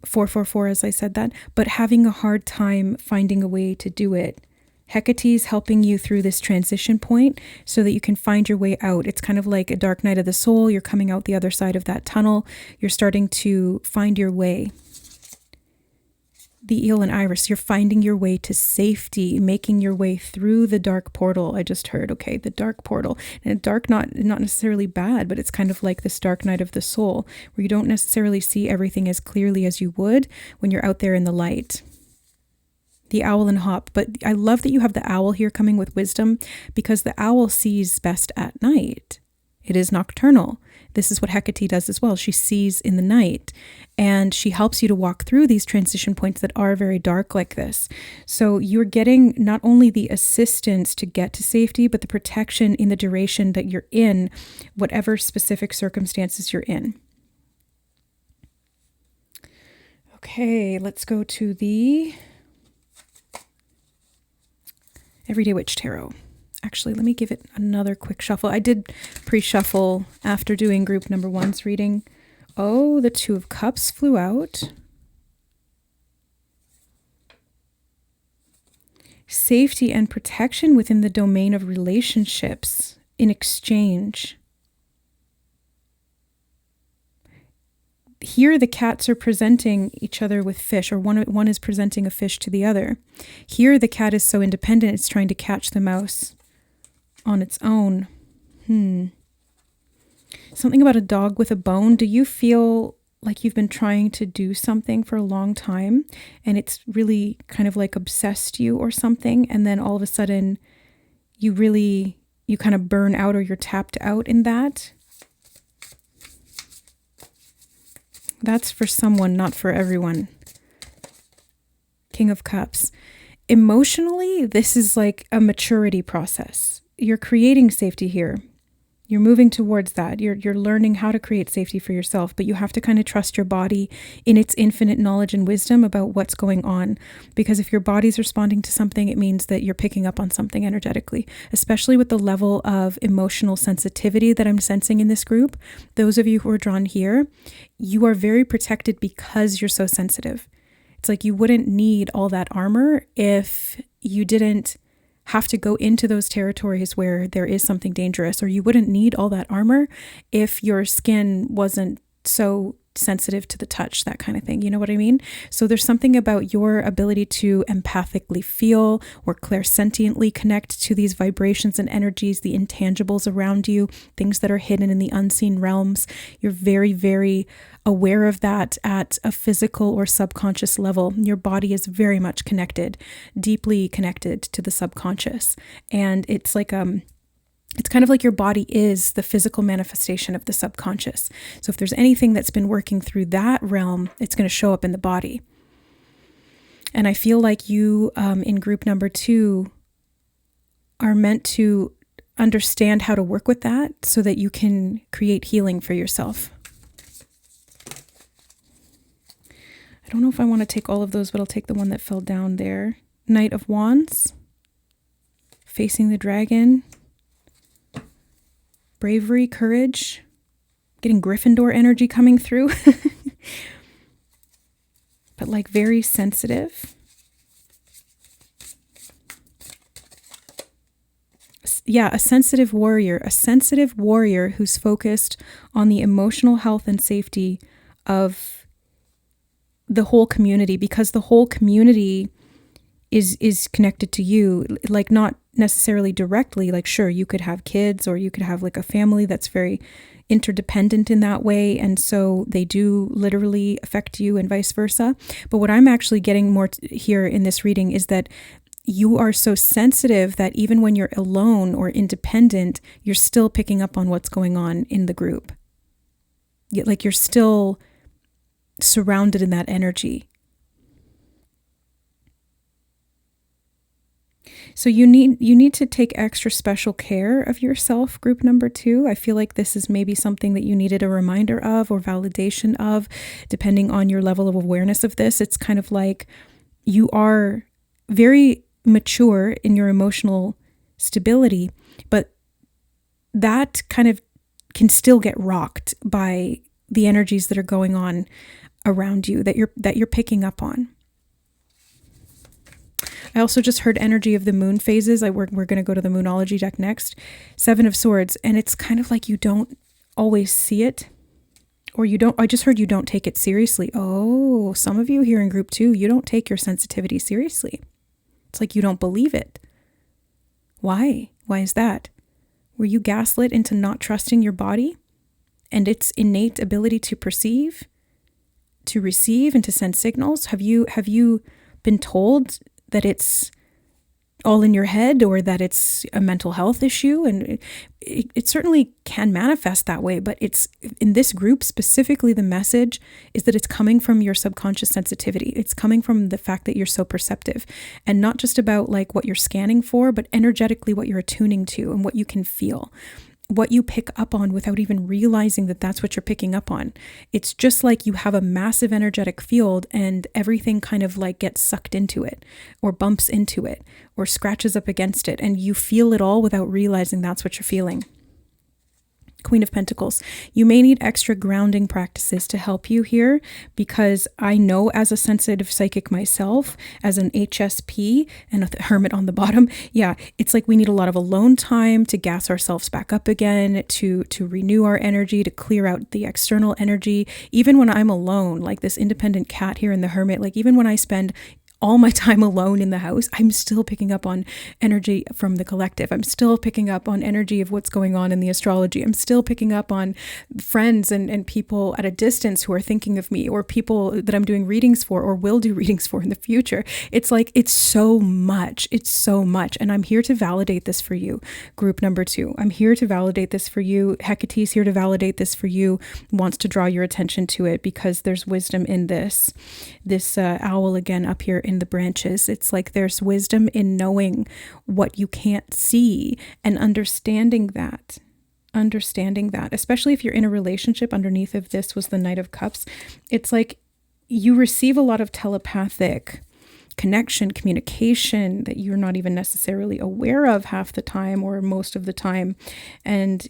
444, as I said that, but having a hard time finding a way to do it. Hecate is helping you through this transition point so that you can find your way out. It's kind of like a dark night of the soul. You're coming out the other side of that tunnel. You're starting to find your way. The eel and iris, you're finding your way to safety, making your way through the dark portal. I just heard, okay, the dark portal. And dark, not necessarily bad, but it's kind of like this dark night of the soul, where you don't necessarily see everything as clearly as you would when you're out there in the light. The owl and hop, but I love that you have the owl here coming with wisdom, because the owl sees best at night. It is nocturnal. This is what Hecate does as well. She sees in the night, and she helps you to walk through these transition points that are very dark like this. So you're getting not only the assistance to get to safety, but the protection in the duration that you're in, whatever specific circumstances you're in. Okay, let's go to the Everyday Witch Tarot. Actually, let me give it another quick shuffle. I did pre-shuffle after doing group number 1's reading. Oh, the Two of Cups flew out. Safety and protection within the domain of relationships in exchange. Here, the cats are presenting each other with fish, or one is presenting a fish to the other. Here, the cat is so independent, it's trying to catch the mouse. on its own. Something about a dog with a bone. Do you feel like you've been trying to do something for a long time and it's really kind of like obsessed you or something, and then all of a sudden you kind of burn out or you're tapped out in that? That's for someone, not for everyone. King of Cups. Emotionally, this is like a maturity process. You're creating safety here. You're moving towards that. You're learning how to create safety for yourself, but you have to kind of trust your body in its infinite knowledge and wisdom about what's going on. Because if your body's responding to something, it means that you're picking up on something energetically, especially with the level of emotional sensitivity that I'm sensing in this group. Those of you who are drawn here, you are very protected because you're so sensitive. It's like you wouldn't need all that armor if you didn't have to go into those territories where there is something dangerous, or you wouldn't need all that armor if your skin wasn't so sensitive to the touch, that kind of thing. You know what I mean? So there's something about your ability to empathically feel or clairsentiently connect to these vibrations and energies, the intangibles around you, things that are hidden in the unseen realms. You're very, very aware of that at a physical or subconscious level. Your body is very much connected, deeply connected to the subconscious. And it's like it's kind of like your body is the physical manifestation of the subconscious. So if there's anything that's been working through that realm, it's going to show up in the body. And I feel like you, in group number 2, are meant to understand how to work with that so that you can create healing for yourself. I don't know if I want to take all of those, but I'll take the one that fell down there. Knight of Wands, facing the dragon. Bravery, courage, getting Gryffindor energy coming through. But like very sensitive. Yeah, a sensitive warrior who's focused on the emotional health and safety of the whole community, because the whole community is connected to you, like not necessarily directly. Like, sure, you could have kids or you could have like a family that's very interdependent in that way, and so they do literally affect you and vice versa. But what I'm actually getting more here in this reading is that you are so sensitive that even when you're alone or independent, you're still picking up on what's going on in the group. Like you're still surrounded in that energy. So you need to take extra special care of yourself, group number 2. I feel like this is maybe something that you needed a reminder of or validation of, depending on your level of awareness of this. It's kind of like you are very mature in your emotional stability, but that kind of can still get rocked by the energies that are going on around you that you're picking up on. I also just heard energy of the moon phases. We're going to go to the Moonology deck next. 7 of Swords. And it's kind of like you don't always see it, or I just heard you don't take it seriously. Oh, some of you here in group 2, you don't take your sensitivity seriously. It's like you don't believe it. Why? Why is that? Were you gaslit into not trusting your body and its innate ability to perceive, to receive, and to send signals? Have you been told that it's all in your head, or that it's a mental health issue? And it certainly can manifest that way, but it's in this group specifically, the message is that it's coming from your subconscious sensitivity. It's coming from the fact that you're so perceptive, and not just about like what you're scanning for, but energetically what you're attuning to and what you can feel, what you pick up on without even realizing that that's what you're picking up on. It's just like you have a massive energetic field and everything kind of like gets sucked into it or bumps into it or scratches up against it, and you feel it all without realizing that's what you're feeling. Queen of Pentacles. You may need extra grounding practices to help you here, because I know as a sensitive psychic myself, as an HSP and a hermit on the bottom, yeah, it's like we need a lot of alone time to gas ourselves back up again, to renew our energy, to clear out the external energy. Even when I'm alone, like this independent cat here in the hermit, like even when I spend all my time alone in the house, I'm still picking up on energy from the collective. I'm still picking up on energy of what's going on in the astrology. I'm still picking up on friends and people at a distance who are thinking of me, or people that I'm doing readings for or will do readings for in the future. It's like, it's so much. It's so much. And I'm here to validate this for you, group number 2. I'm here to validate this for you. Hecate's here to validate this for you, wants to draw your attention to it because there's wisdom in this. This owl again up here in the branches. It's like there's wisdom in knowing what you can't see and understanding that, especially if you're in a relationship. Underneath of this was the Knight of Cups. It's like you receive a lot of telepathic connection, communication that you're not even necessarily aware of half the time or most of the time. And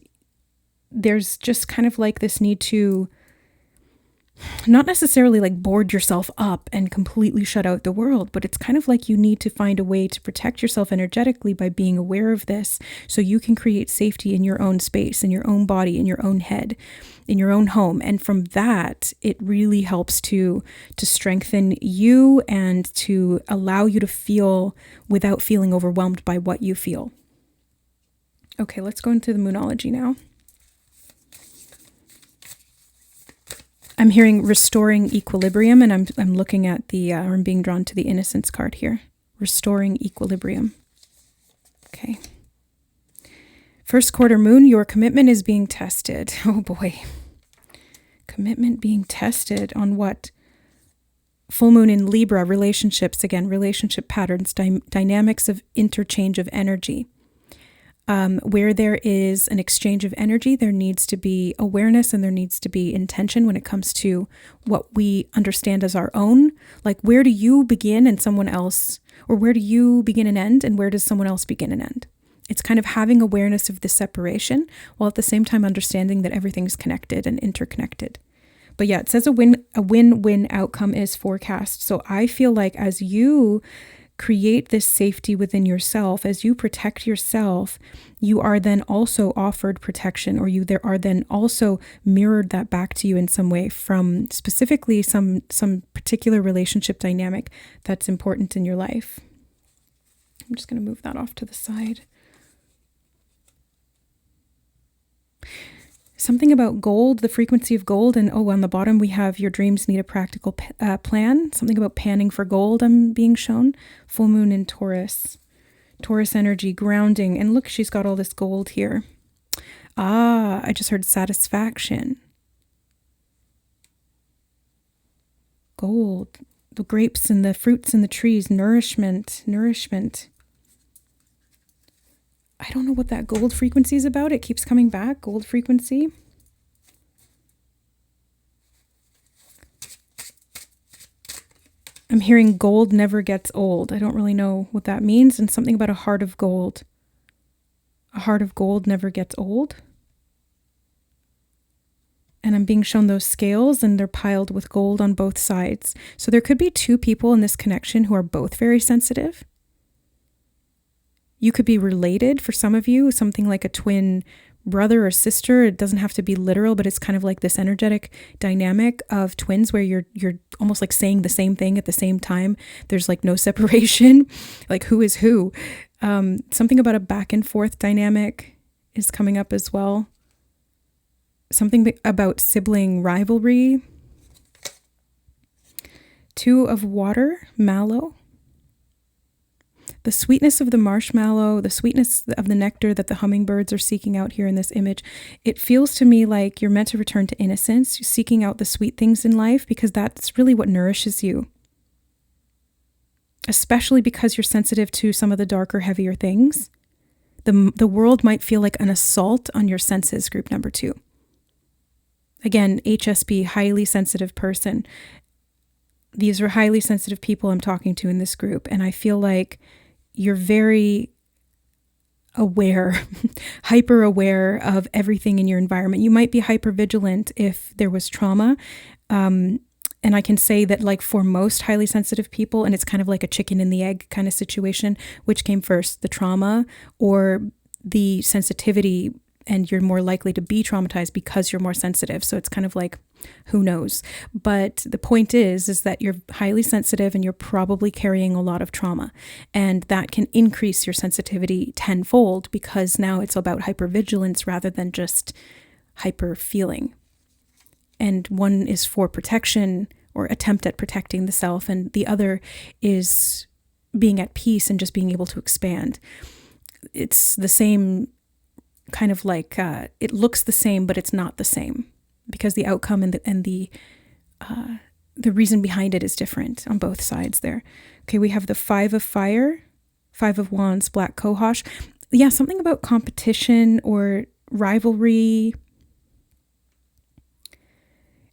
there's just kind of like this need to not necessarily like board yourself up and completely shut out the world, but it's kind of like you need to find a way to protect yourself energetically by being aware of this so you can create safety in your own space, in your own body, in your own head, in your own home. And from that, it really helps to strengthen you and to allow you to feel without feeling overwhelmed by what you feel. Okay, let's go into the Moonology now. I'm hearing restoring equilibrium, and I'm looking at the, or I'm being drawn to the Innocence card here. Restoring equilibrium. Okay. First quarter moon, your commitment is being tested. Oh boy. Commitment being tested on what? Full moon in Libra, relationships, again, relationship patterns, dynamics of interchange of energy. Where there is an exchange of energy, there needs to be awareness and there needs to be intention when it comes to what we understand as our own. Like, where do you begin and someone else, or where do you begin and end and where does someone else begin and end? It's kind of having awareness of the separation while at the same time understanding that everything's connected and interconnected. But yeah, it says a win-win outcome is forecast. So I feel like as you create this safety within yourself, as you protect yourself, you are then also offered protection, or there are then also mirrored that back to you in some way from specifically some particular relationship dynamic that's important in your life. I'm just going to move that off to the side. Something about gold, the frequency of gold, and on the bottom we have your dreams need a practical plan. Something about panning for gold I'm being shown. Full moon in Taurus. Taurus energy, grounding. And look, she's got all this gold here. I just heard satisfaction. Gold. The grapes and the fruits and the trees. Nourishment. I don't know what that gold frequency is about. It keeps coming back. Gold frequency. I'm hearing gold never gets old. I don't really know what that means. And something about a heart of gold. A heart of gold never gets old. And I'm being shown those scales and they're piled with gold on both sides. So there could be two people in this connection who are both very sensitive. You could be related for some of you, something like a twin brother or sister. It doesn't have to be literal, but it's kind of like this energetic dynamic of twins where you're almost like saying the same thing at the same time. There's like no separation, like who is who. Something about a back and forth dynamic is coming up as well. Something about sibling rivalry. Two of water, mallow. The sweetness of the marshmallow, the sweetness of the nectar that the hummingbirds are seeking out here in this image. It feels to me like you're meant to return to innocence, seeking out the sweet things in life, because that's really what nourishes you. Especially because you're sensitive to some of the darker, heavier things. The world might feel like an assault on your senses, group number 2. Again, HSP, highly sensitive person. These are highly sensitive people I'm talking to in this group, and I feel like you're very aware, hyper aware of everything in your environment. You might be hyper vigilant if there was trauma. And I can say that, like, for most highly sensitive people, and it's kind of like a chicken and the egg kind of situation, which came first, the trauma or the sensitivity, and you're more likely to be traumatized because you're more sensitive. So it's kind of like Who knows? But the point is that you're highly sensitive and you're probably carrying a lot of trauma. And that can increase your sensitivity tenfold because now it's about hypervigilance rather than just hyper feeling. And one is for protection or attempt at protecting the self, and the other is being at peace and just being able to expand. It's the same kind of like, it looks the same, but it's not the same because the outcome and the reason behind it is different on both sides there. Okay, we have the 5 of Fire, 5 of Wands, Black Cohosh. Yeah, something about competition or rivalry.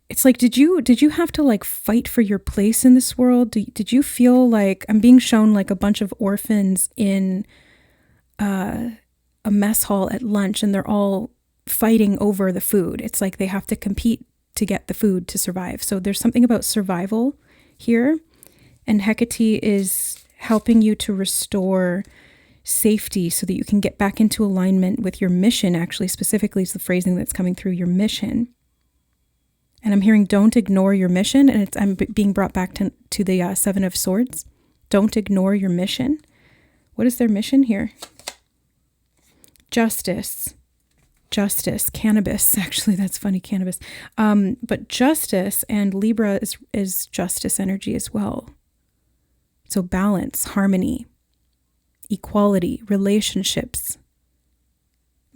It's like, did you have to like fight for your place in this world? Did you feel like, I'm being shown like a bunch of orphans in a mess hall at lunch and they're all fighting over the food. It's like they have to compete to get the food to survive. So there's something about survival here. And Hecate is helping you to restore safety so that you can get back into alignment with your mission. Actually, specifically is the phrasing that's coming through, your mission. And I'm hearing don't ignore your mission. And I'm being brought back to the 7 of Swords. Don't ignore your mission. What is their mission here? Justice, cannabis. Actually, that's funny, cannabis. But justice, and Libra is justice energy as well. So balance, harmony, equality, relationships,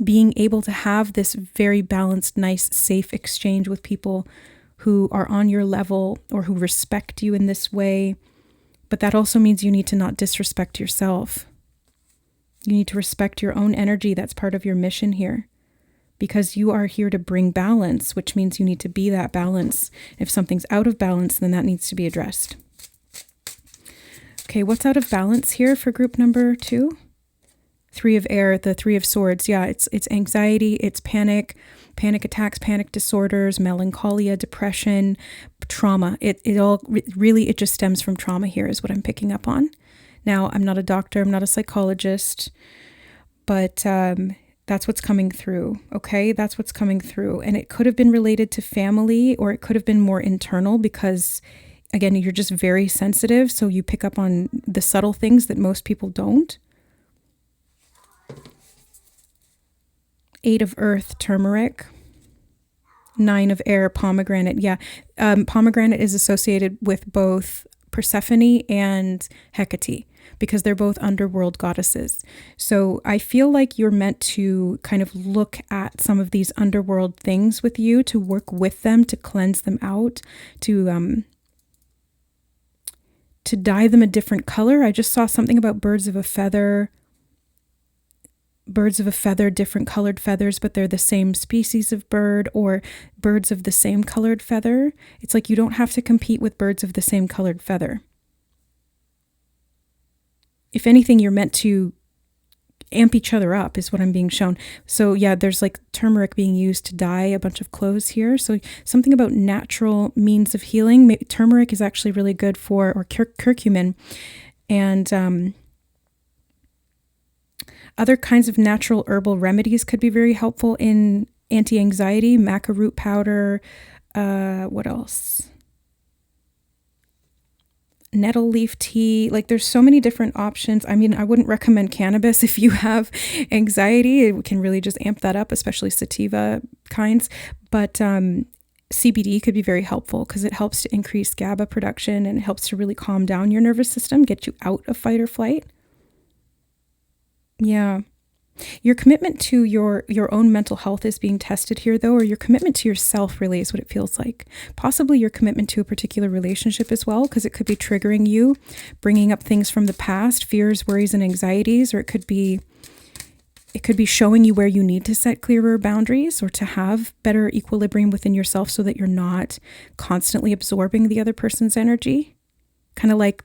being able to have this very balanced, nice, safe exchange with people who are on your level or who respect you in this way. But that also means you need to not disrespect yourself. You need to respect your own energy. That's part of your mission here. Because you are here to bring balance, which means you need to be that balance. If something's out of balance, then that needs to be addressed. Okay, what's out of balance here for group number 2? 3 of Air, the 3 of Swords. Yeah, it's anxiety, it's panic attacks, panic disorders, melancholia, depression, trauma. It just stems from trauma here is what I'm picking up on. Now, I'm not a doctor, I'm not a psychologist, but that's what's coming through, okay? That's what's coming through. And it could have been related to family, or it could have been more internal because, again, you're just very sensitive, so you pick up on the subtle things that most people don't. 8 of Earth, turmeric. 9 of Air, pomegranate. Yeah, pomegranate is associated with both Persephone and Hecate because they're both underworld goddesses. So I feel like you're meant to kind of look at some of these underworld things with you, to work with them, to cleanse them out, to dye them a different color. I just saw something about birds of a feather, different colored feathers, but they're the same species of bird, or birds of the same colored feather. It's like you don't have to compete with birds of the same colored feather. If anything, you're meant to amp each other up is what I'm being shown. So yeah, there's like turmeric being used to dye a bunch of clothes here. So something about natural means of healing. Maybe turmeric is actually really good for, or curcumin, and other kinds of natural herbal remedies could be very helpful in anti-anxiety. Maca root powder. What else? Nettle leaf tea. Like there's so many different options. I mean, I wouldn't recommend cannabis if you have anxiety. It can really just amp that up, especially sativa kinds. But CBD could be very helpful because it helps to increase GABA production and it helps to really calm down your nervous system, get you out of fight or flight. Yeah. Your commitment to your own mental health is being tested here, though, or your commitment to yourself really is what it feels like. Possibly your commitment to a particular relationship as well, because it could be triggering you, bringing up things from the past, fears, worries, and anxieties, or it could be showing you where you need to set clearer boundaries or to have better equilibrium within yourself so that you're not constantly absorbing the other person's energy. Kind of like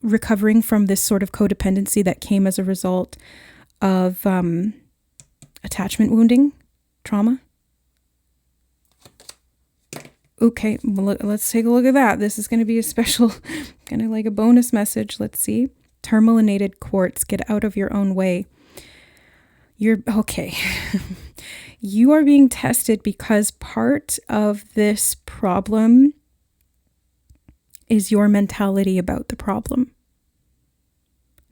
recovering from this sort of codependency that came as a result of attachment wounding, trauma. Okay, well, let's take a look at that. This is going to be a special, kind of like a bonus message. Let's see. Tourmalinated quartz, get out of your own way. You're okay. You are being tested because part of this problem is your mentality about the problem.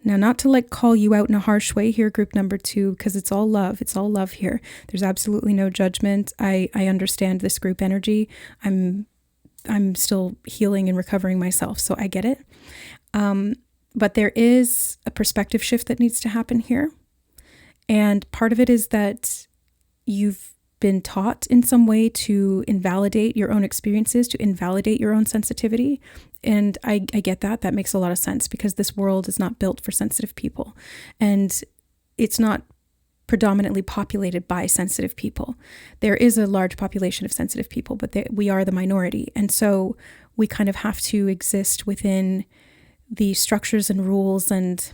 Now, not to like call you out in a harsh way here, group number 2, because it's all love. It's all love here. There's absolutely no judgment. I understand this group energy. I'm still healing and recovering myself, so I get it. But there is a perspective shift that needs to happen here. And part of it is that you've been taught in some way to invalidate your own experiences, to invalidate your own sensitivity. And I get that. That makes a lot of sense because this world is not built for sensitive people. And it's not predominantly populated by sensitive people. There is a large population of sensitive people, but we are the minority. And so we kind of have to exist within the structures and rules and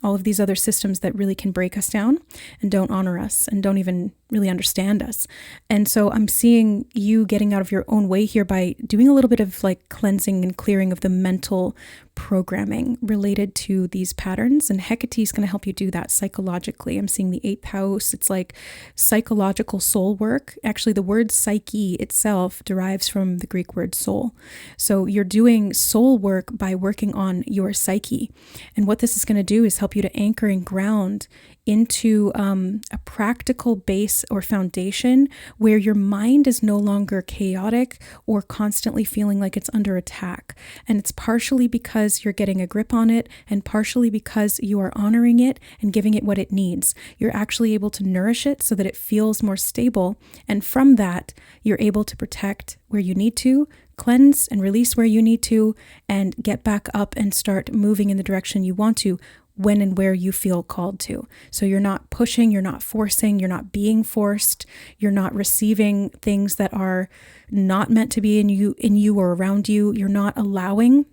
all of these other systems that really can break us down and don't honor us and don't even really understand us. And so I'm seeing you getting out of your own way here by doing a little bit of like cleansing and clearing of the mental programming related to these patterns. And Hecate is going to help you do that psychologically. I'm seeing the 8th house. It's like psychological soul work. Actually, the word psyche itself derives from the Greek word soul. So you're doing soul work by working on your psyche. And what this is going to do is help you to anchor and ground into a practical base or foundation where your mind is no longer chaotic or constantly feeling like it's under attack. And it's partially because you're getting a grip on it and partially because you are honoring it and giving it what it needs. You're actually able to nourish it so that it feels more stable. And from that, you're able to protect where you need to, cleanse and release where you need to, and get back up and start moving in the direction you want to when and where you feel called to. So you're not pushing, you're not forcing, you're not being forced, you're not receiving things that are not meant to be in you or around you. You're not allowing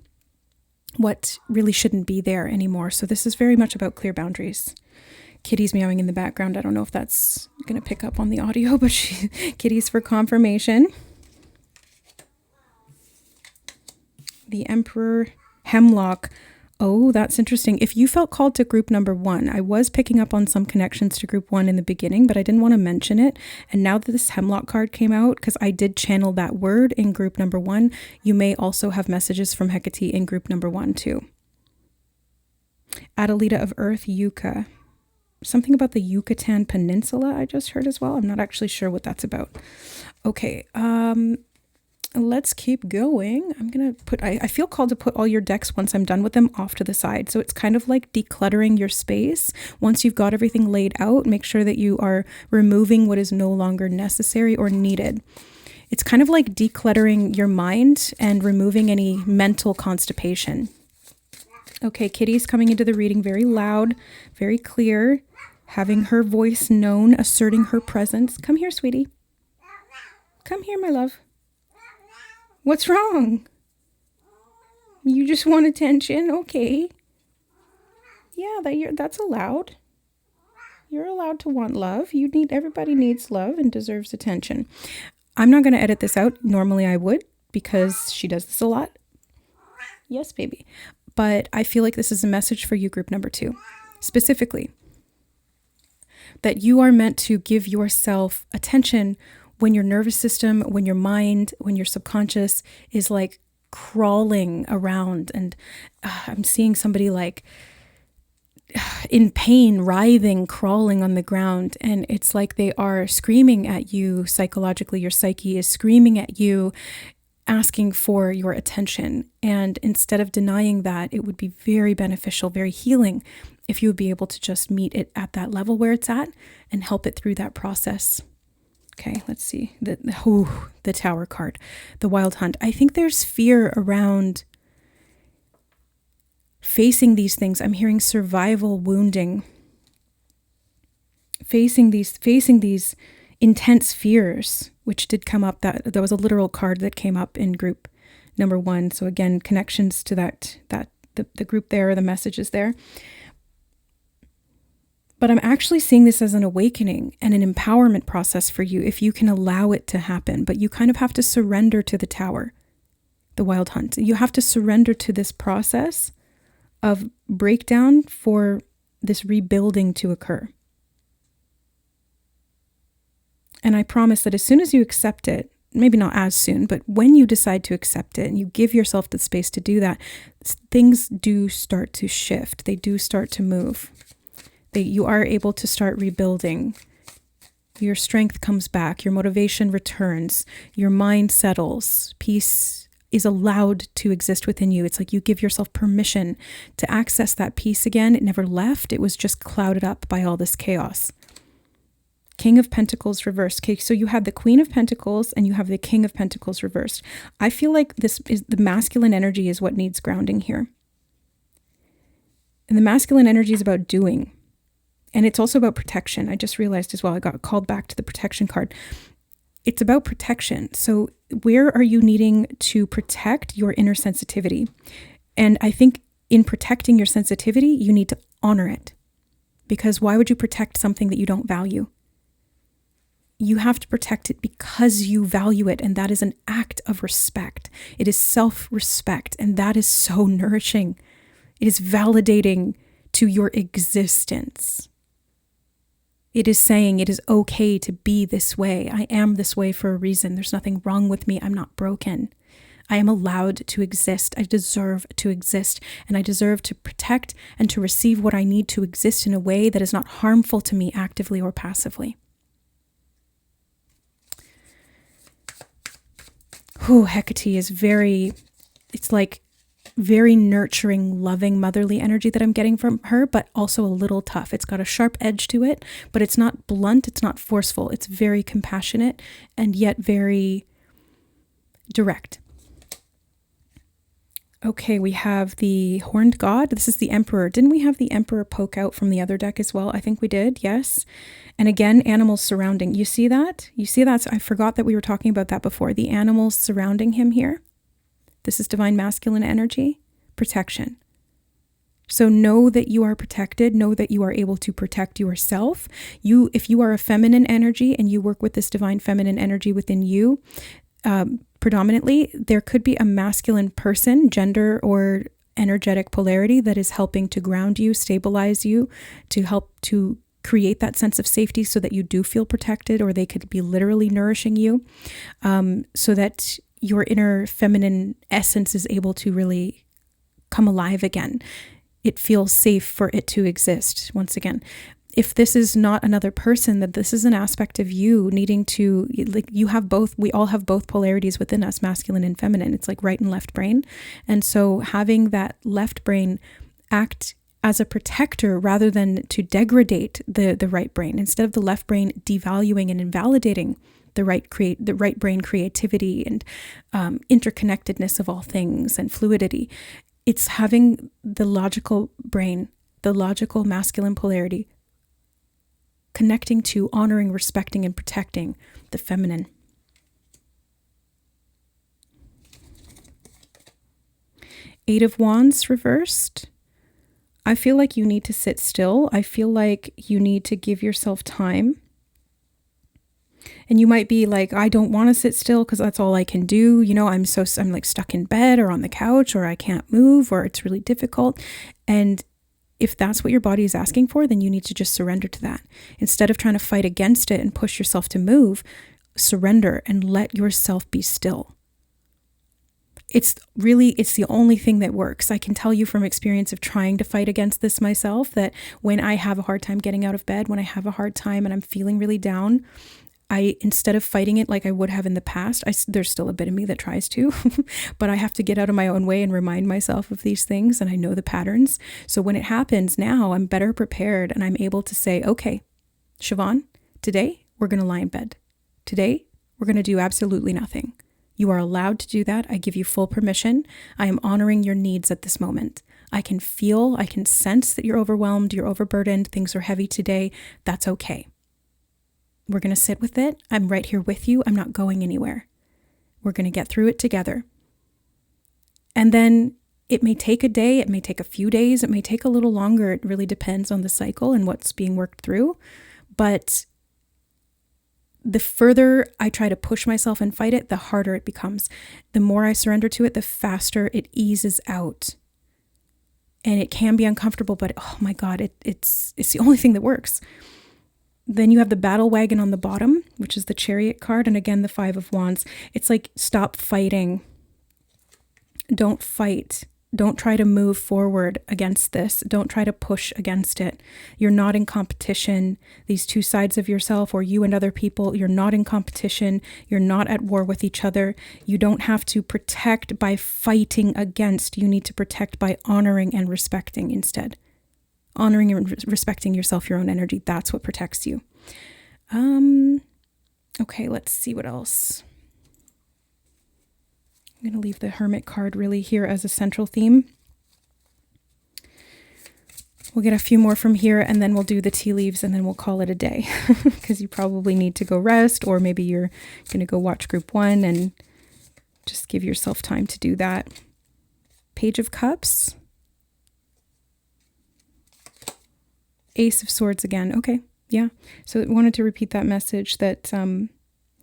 what really shouldn't be there anymore. So this is very much about clear boundaries. Kitty's meowing in the background. I don't know if that's going to pick up on the audio, but Kitty's for confirmation. The Emperor, Hemlock. Oh, that's interesting. If you felt called to group number 1, I was picking up on some connections to group 1 in the beginning, but I didn't want to mention it. And now that this Hemlock card came out, because I did channel that word in group number 1, you may also have messages from Hecate in group number 1 too. Adelita of Earth, Yucca. Something about the Yucatan Peninsula I just heard as well. I'm not actually sure what that's about. Okay, let's keep going. I'm going to put, I feel called to put all your decks once I'm done with them off to the side. So it's kind of like decluttering your space. Once you've got everything laid out, make sure that you are removing what is no longer necessary or needed. It's kind of like decluttering your mind and removing any mental constipation. Okay, Kitty's coming into the reading very loud, very clear, having her voice known, asserting her presence. Come here, sweetie. Come here, my love. What's wrong? You just want attention? Okay. Yeah, that's allowed. You're allowed to want love. Everybody needs love and deserves attention. I'm not going to edit this out. Normally I would, because she does this a lot. Yes, baby. But I feel like this is a message for you, group number 2. Specifically, that you are meant to give yourself attention when your nervous system, when your mind, when your subconscious is like crawling around. And I'm seeing somebody like in pain, writhing, crawling on the ground. And it's like they are screaming at you psychologically. Your psyche is screaming at you, asking for your attention. And instead of denying that, it would be very beneficial, very healing if you would be able to just meet it at that level where it's at and help it through that process. Okay, let's see. The Tower card, the Wild Hunt. I think there's fear around facing these things. I'm hearing survival wounding. Facing these intense fears, which did come up. That was a literal card that came up in group number 1. So again, connections to the group there, the messages there. But I'm actually seeing this as an awakening and an empowerment process for you if you can allow it to happen. But you kind of have to surrender to the Tower, the Wild Hunt. You have to surrender to this process of breakdown for this rebuilding to occur. And I promise that as soon as you accept it, maybe not as soon, but when you decide to accept it and you give yourself the space to do that, things do start to shift. They do start to move. You are able to start rebuilding. Your strength comes back. Your motivation returns. Your mind settles. Peace is allowed to exist within you. It's like you give yourself permission to access that peace again. It never left. It was just clouded up by all this chaos. King of Pentacles reversed. Okay, so you have the Queen of Pentacles and you have the King of Pentacles reversed. I feel like this is the masculine energy is what needs grounding here. And the masculine energy is about doing. And it's also about protection. I just realized as well, I got called back to the protection card. It's about protection. So where are you needing to protect your inner sensitivity? And I think in protecting your sensitivity, you need to honor it. Because why would you protect something that you don't value? You have to protect it because you value it. And that is an act of respect. It is self-respect. And that is so nourishing. It is validating to your existence. It is saying it is okay to be this way. I am this way for a reason. There's nothing wrong with me. I'm not broken. I am allowed to exist. I deserve to exist. And I deserve to protect and to receive what I need to exist in a way that is not harmful to me actively or passively. Hecate is it's like very nurturing, loving, motherly energy that I'm getting from her, but also a little tough. It's got a sharp edge to it, but it's not blunt. It's not forceful. It's very compassionate and yet very direct. Okay, we have the Horned God. This is the Emperor. Didn't we have the Emperor poke out from the other deck as well? I think we did, yes. And again, animals surrounding. You see that? You see that? I forgot that we were talking about that before. The animals surrounding him here. This is divine masculine energy. Protection. So know that you are protected. Know that you are able to protect yourself. If you are a feminine energy and you work with this divine feminine energy within you, predominantly, there could be a masculine person, gender or energetic polarity that is helping to ground you, stabilize you, to help to create that sense of safety so that you do feel protected, or they could be literally nourishing you, so that your inner feminine essence is able to really come alive again. It feels safe for it to exist once again. If this is not another person, that this is an aspect of you needing to, like, you have both, we all have both polarities within us, masculine and feminine. It's like right and left brain. And so having that left brain act as a protector rather than to degrade the right brain, instead of the left brain devaluing and invalidating the right brain creativity and interconnectedness of all things and fluidity. It's having the logical brain, the logical masculine polarity, connecting to, honoring, respecting, and protecting the feminine. Eight of Wands reversed. I feel like you need to sit still. I feel like you need to give yourself time. And you might be like, I don't want to sit still because that's all I can do. You know, I'm like stuck in bed or on the couch, or I can't move, or it's really difficult. And if that's what your body is asking for, then you need to just surrender to that. Instead of trying to fight against it and push yourself to move, surrender and let yourself be still. It's the only thing that works. I can tell you from experience of trying to fight against this myself, that when I have a hard time getting out of bed, when I have a hard time and I'm feeling really down, instead of fighting it like I would have in the past, there's still a bit of me that tries to, but I have to get out of my own way and remind myself of these things, and I know the patterns. So when it happens now, I'm better prepared, and I'm able to say, okay, Siobhan, today we're going to lie in bed. Today we're going to do absolutely nothing. You are allowed to do that. I give you full permission. I am honoring your needs at this moment. I can sense that you're overwhelmed, you're overburdened, things are heavy today. That's okay. We're going to sit with it. I'm right here with you. I'm not going anywhere. We're going to get through it together. And then it may take a day, it may take a few days, it may take a little longer. It really depends on the cycle and what's being worked through. But the further I try to push myself and fight it, the harder it becomes. The more I surrender to it, the faster it eases out. And it can be uncomfortable, but oh my God, it's the only thing that works. Then you have the battle wagon on the bottom, which is the Chariot card. And again, the Five of Wands. It's like, stop fighting. Don't fight. Don't try to move forward against this. Don't try to push against it. You're not in competition. These two sides of yourself, or you and other people, you're not in competition. You're not at war with each other. You don't have to protect by fighting against. You need to protect by honoring and respecting instead. Honoring and respecting yourself, your own energy. That's what protects you. Okay, let's see what else. I'm going to leave the Hermit card really here as a central theme. We'll get a few more from here, and then we'll do the tea leaves, and then we'll call it a day because you probably need to go rest, or maybe you're going to go watch group 1 and just give yourself time to do that. Page of Cups. Ace of Swords again. Okay. Yeah. So I wanted to repeat that message that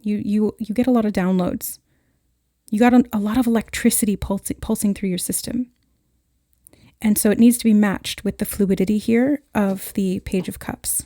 you get a lot of downloads. You got a lot of electricity pulsing through your system. And so it needs to be matched with the fluidity here of the Page of Cups.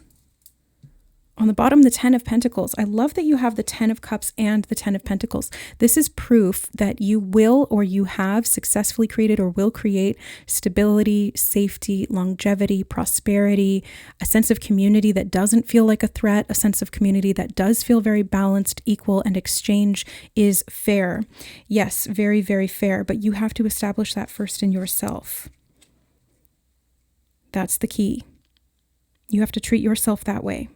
On the bottom, the 10 of Pentacles. I love that you have the 10 of Cups and the 10 of Pentacles. This is proof that you will, or you have successfully created or will create stability, safety, longevity, prosperity, a sense of community that doesn't feel like a threat, a sense of community that does feel very balanced, equal, and exchange is fair. Yes, very, very fair, but you have to establish that first in yourself. That's the key. You have to treat yourself that way.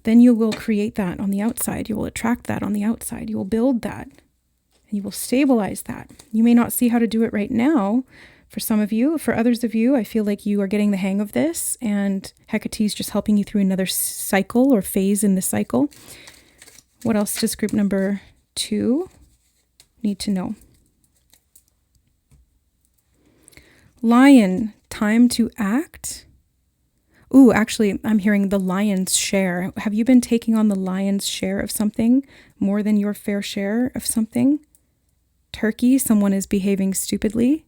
Then you will create that on the outside. You will attract that on the outside. You will build that. And you will stabilize that. You may not see how to do it right now for some of you. For others of you, I feel like you are getting the hang of this, and Hecate is just helping you through another cycle or phase in the cycle. What else does group number 2 need to know? Lion, time to act. Ooh, actually, I'm hearing the lion's share. Have you been taking on the lion's share of something more than your fair share of something? Turkey, someone is behaving stupidly.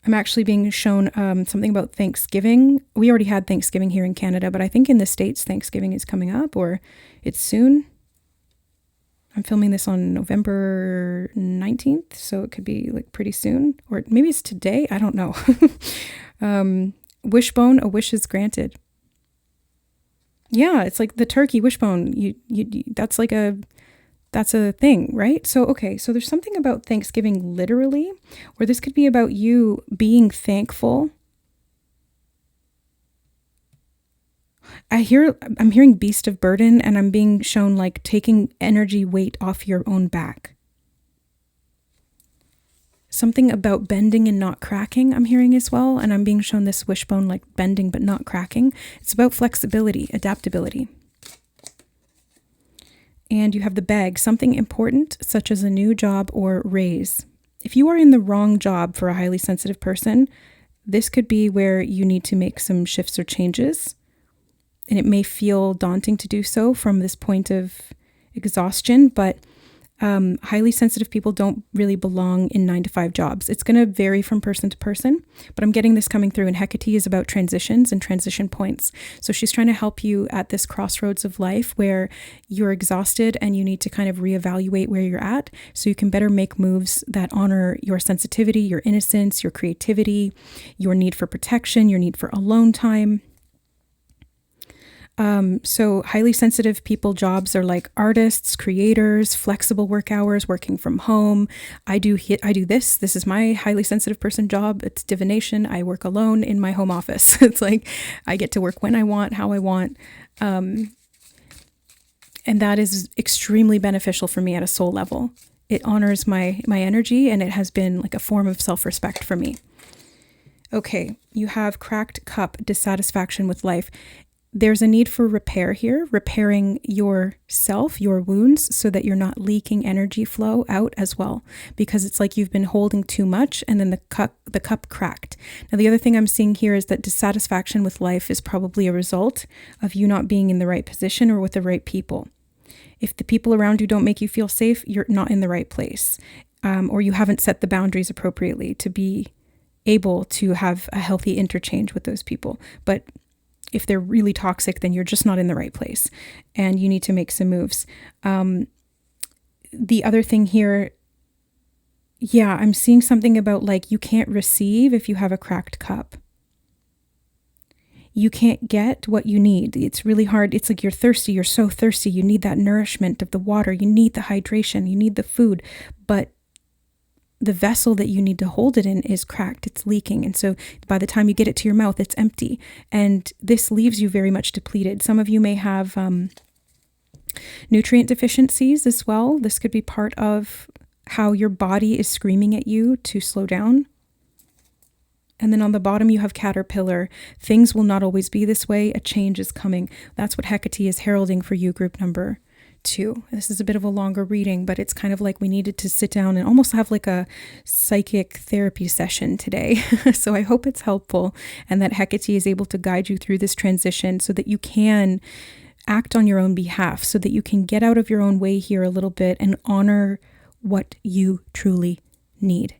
I'm actually being shown something about Thanksgiving. We already had Thanksgiving here in Canada, but I think in the States, Thanksgiving is coming up, or it's soon. I'm filming this on November 19th, so it could be like pretty soon, or maybe it's today. I don't know. Wishbone, a wish is granted. Yeah, it's like the turkey wishbone. That's a thing, right? So, okay, so there's something about Thanksgiving literally, or this could be about you being thankful. I'm hearing beast of burden, and I'm being shown like taking energy weight off your own back. Something about bending and not cracking I'm hearing as well, and I'm being shown this wishbone like bending but not cracking. It's about flexibility, adaptability. And you have the bag, something important such as a new job or raise. If you are in the wrong job for a highly sensitive person, this could be where you need to make some shifts or changes. And it may feel daunting to do so from this point of exhaustion, but highly sensitive people don't really belong in 9-to-5 jobs. It's going to vary from person to person, but I'm getting this coming through. And Hecate is about transitions and transition points. So she's trying to help you at this crossroads of life where you're exhausted and you need to kind of reevaluate where you're at so you can better make moves that honor your sensitivity, your innocence, your creativity, your need for protection, your need for alone time. So highly sensitive people jobs are like artists, creators, flexible work hours, working from home. I do this. This is my highly sensitive person job. It's divination. I work alone in my home office. It's like I get to work when I want, how I want. And that is extremely beneficial for me at a soul level. It honors my energy, and it has been like a form of self-respect for me. Okay, you have cracked cup, dissatisfaction with life. There's a need for repair here, repairing yourself, your wounds, so that you're not leaking energy flow out as well, because it's like you've been holding too much and then the cup cracked. Now, the other thing I'm seeing here is that dissatisfaction with life is probably a result of you not being in the right position or with the right people. If the people around you don't make you feel safe, you're not in the right place, or you haven't set the boundaries appropriately to be able to have a healthy interchange with those people. But if they're really toxic, then you're just not in the right place and you need to make some moves. The other thing here, yeah, I'm seeing something about like you can't receive if you have a cracked cup. You can't get what you need. It's really hard. It's like you're thirsty. You're so thirsty. You need that nourishment of the water. You need the hydration. You need the food. But the vessel that you need to hold it in is cracked. It's leaking. And so by the time you get it to your mouth, it's empty. And this leaves you very much depleted. Some of you may have nutrient deficiencies as well. This could be part of how your body is screaming at you to slow down. And then on the bottom, you have caterpillar. Things will not always be this way. A change is coming. That's what Hecate is heralding for you, group number 2. This is a bit of a longer reading, but it's kind of like we needed to sit down and almost have like a psychic therapy session today. So I hope it's helpful and that Hecate is able to guide you through this transition so that you can act on your own behalf, so that you can get out of your own way here a little bit and honor what you truly need.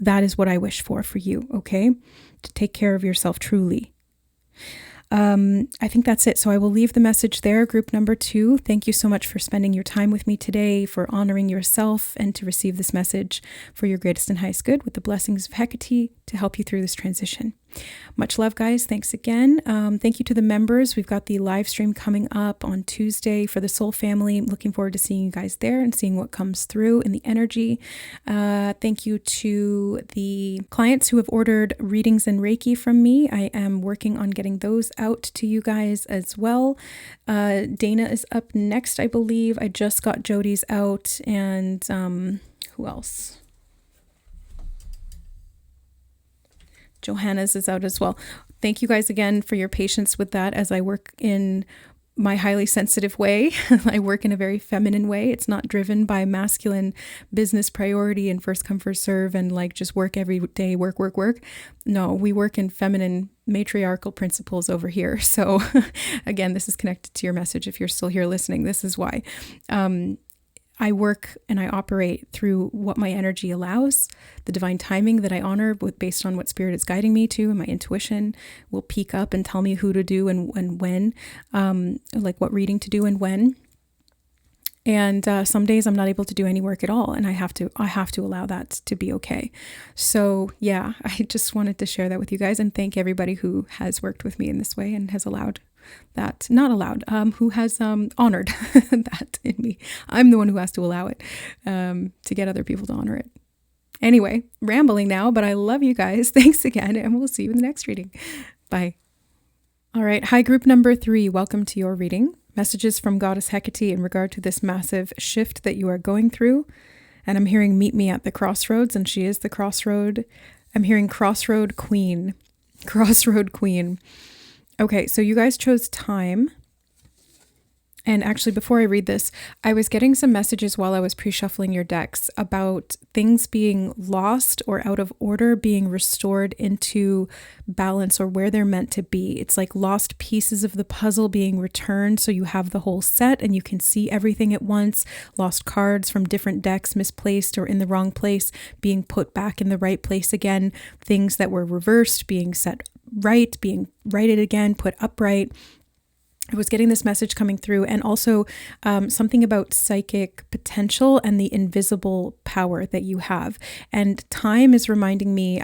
That is what I wish for you, okay? To take care of yourself truly. I think that's it. So I will leave the message there, group number 2. Thank you so much for spending your time with me today, for honoring yourself, and to receive this message for your greatest and highest good with the blessings of Hecate to help you through this transition. Much love, guys. Thanks again. Thank you to the members. We've got the live stream coming up on Tuesday for the Soul Family. Looking forward to seeing you guys there and seeing what comes through in the energy. Thank you to the clients who have ordered readings and Reiki from me. I am working on getting those out to you guys as well. Dana is up next, I believe. I just got Jody's out, and who else? Johanna's is out as well. Thank you guys again for your patience with that as I work in my highly sensitive way. I work in a very feminine way. It's not driven by masculine business priority and first come, first serve and like just work every day, work. No, we work in feminine matriarchal principles over here. So again, this is connected to your message. If you're still here listening, this is why. I work and I operate through what my energy allows, the divine timing that I honor based on what spirit is guiding me to, and my intuition will peek up and tell me who to do and when, like what reading to do and when. And some days I'm not able to do any work at all, and I have to allow that to be okay. So yeah, I just wanted to share that with you guys and thank everybody who has worked with me in this way and has allowed that, who has honored that in me. I'm the one who has to allow it to get other people to honor it. Anyway, rambling now, but I love you guys. Thanks again, and we'll see you in the next reading. Bye. All right. Hi, group number 3. Welcome to your reading. Messages from Goddess Hecate in regard to this massive shift that you are going through. And I'm hearing meet me at the crossroads, and she is the crossroad. I'm hearing crossroad queen. Crossroad queen. Okay, so you guys chose time. And actually, before I read this, I was getting some messages while I was pre-shuffling your decks about things being lost or out of order being restored into balance or where they're meant to be. It's like lost pieces of the puzzle being returned so you have the whole set and you can see everything at once. Lost cards from different decks misplaced or in the wrong place being put back in the right place again. Things that were reversed being set right, being righted again, put upright. I was getting this message coming through, and also something about psychic potential and the invisible power that you have. And time is reminding me,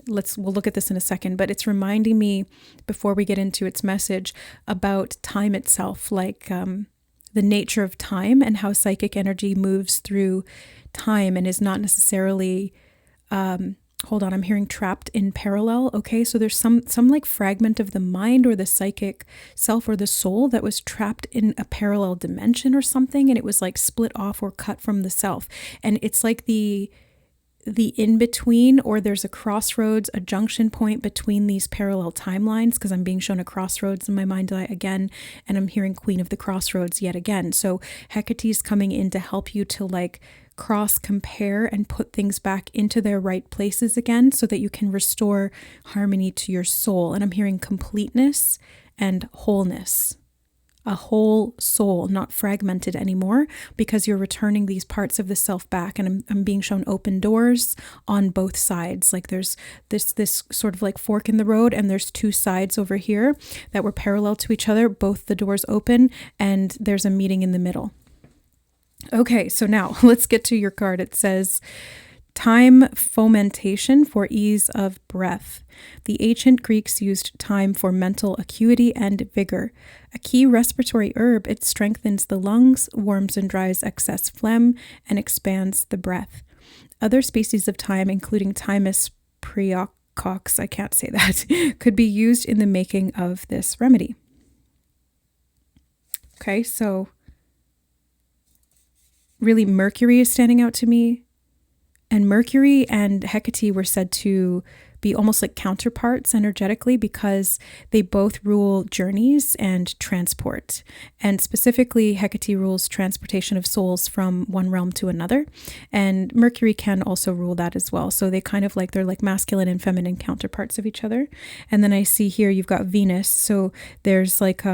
we'll look at this in a second, but it's reminding me before we get into its message about time itself, like the nature of time and how psychic energy moves through time and is not necessarily hold on, I'm hearing trapped in parallel. Okay, so there's some like fragment of the mind or the psychic self or the soul that was trapped in a parallel dimension or something, and it was like split off or cut from the self. And it's like the in-between, or there's a crossroads, a junction point between these parallel timelines, because I'm being shown a crossroads in my mind's eye again, and I'm hearing Queen of the Crossroads yet again. So Hecate's coming in to help you to like cross compare and put things back into their right places again so that you can restore harmony to your soul. And I'm hearing completeness and wholeness. a whole soul, not fragmented anymore, because you're returning these parts of the self back. And I'm being shown open doors on both sides. Like there's this sort of like fork in the road, and there's two sides over here that were parallel to each other, both the doors open, and there's a meeting in the middle. Okay, so now let's get to your card. It says, time fomentation for ease of breath. The ancient Greeks used thyme for mental acuity and vigor. A key respiratory herb, it strengthens the lungs, warms and dries excess phlegm, and expands the breath. Other species of thyme, including Thymus praecox, I can't say that, could be used in the making of this remedy. Okay, so really Mercury is standing out to me. And Mercury and Hecate were said to be almost like counterparts energetically, because they both rule journeys and transport. And specifically, Hecate rules transportation of souls from one realm to another. And Mercury can also rule that as well. So they kind of like, they're like masculine and feminine counterparts of each other. And then I see here you've got Venus. So there's like,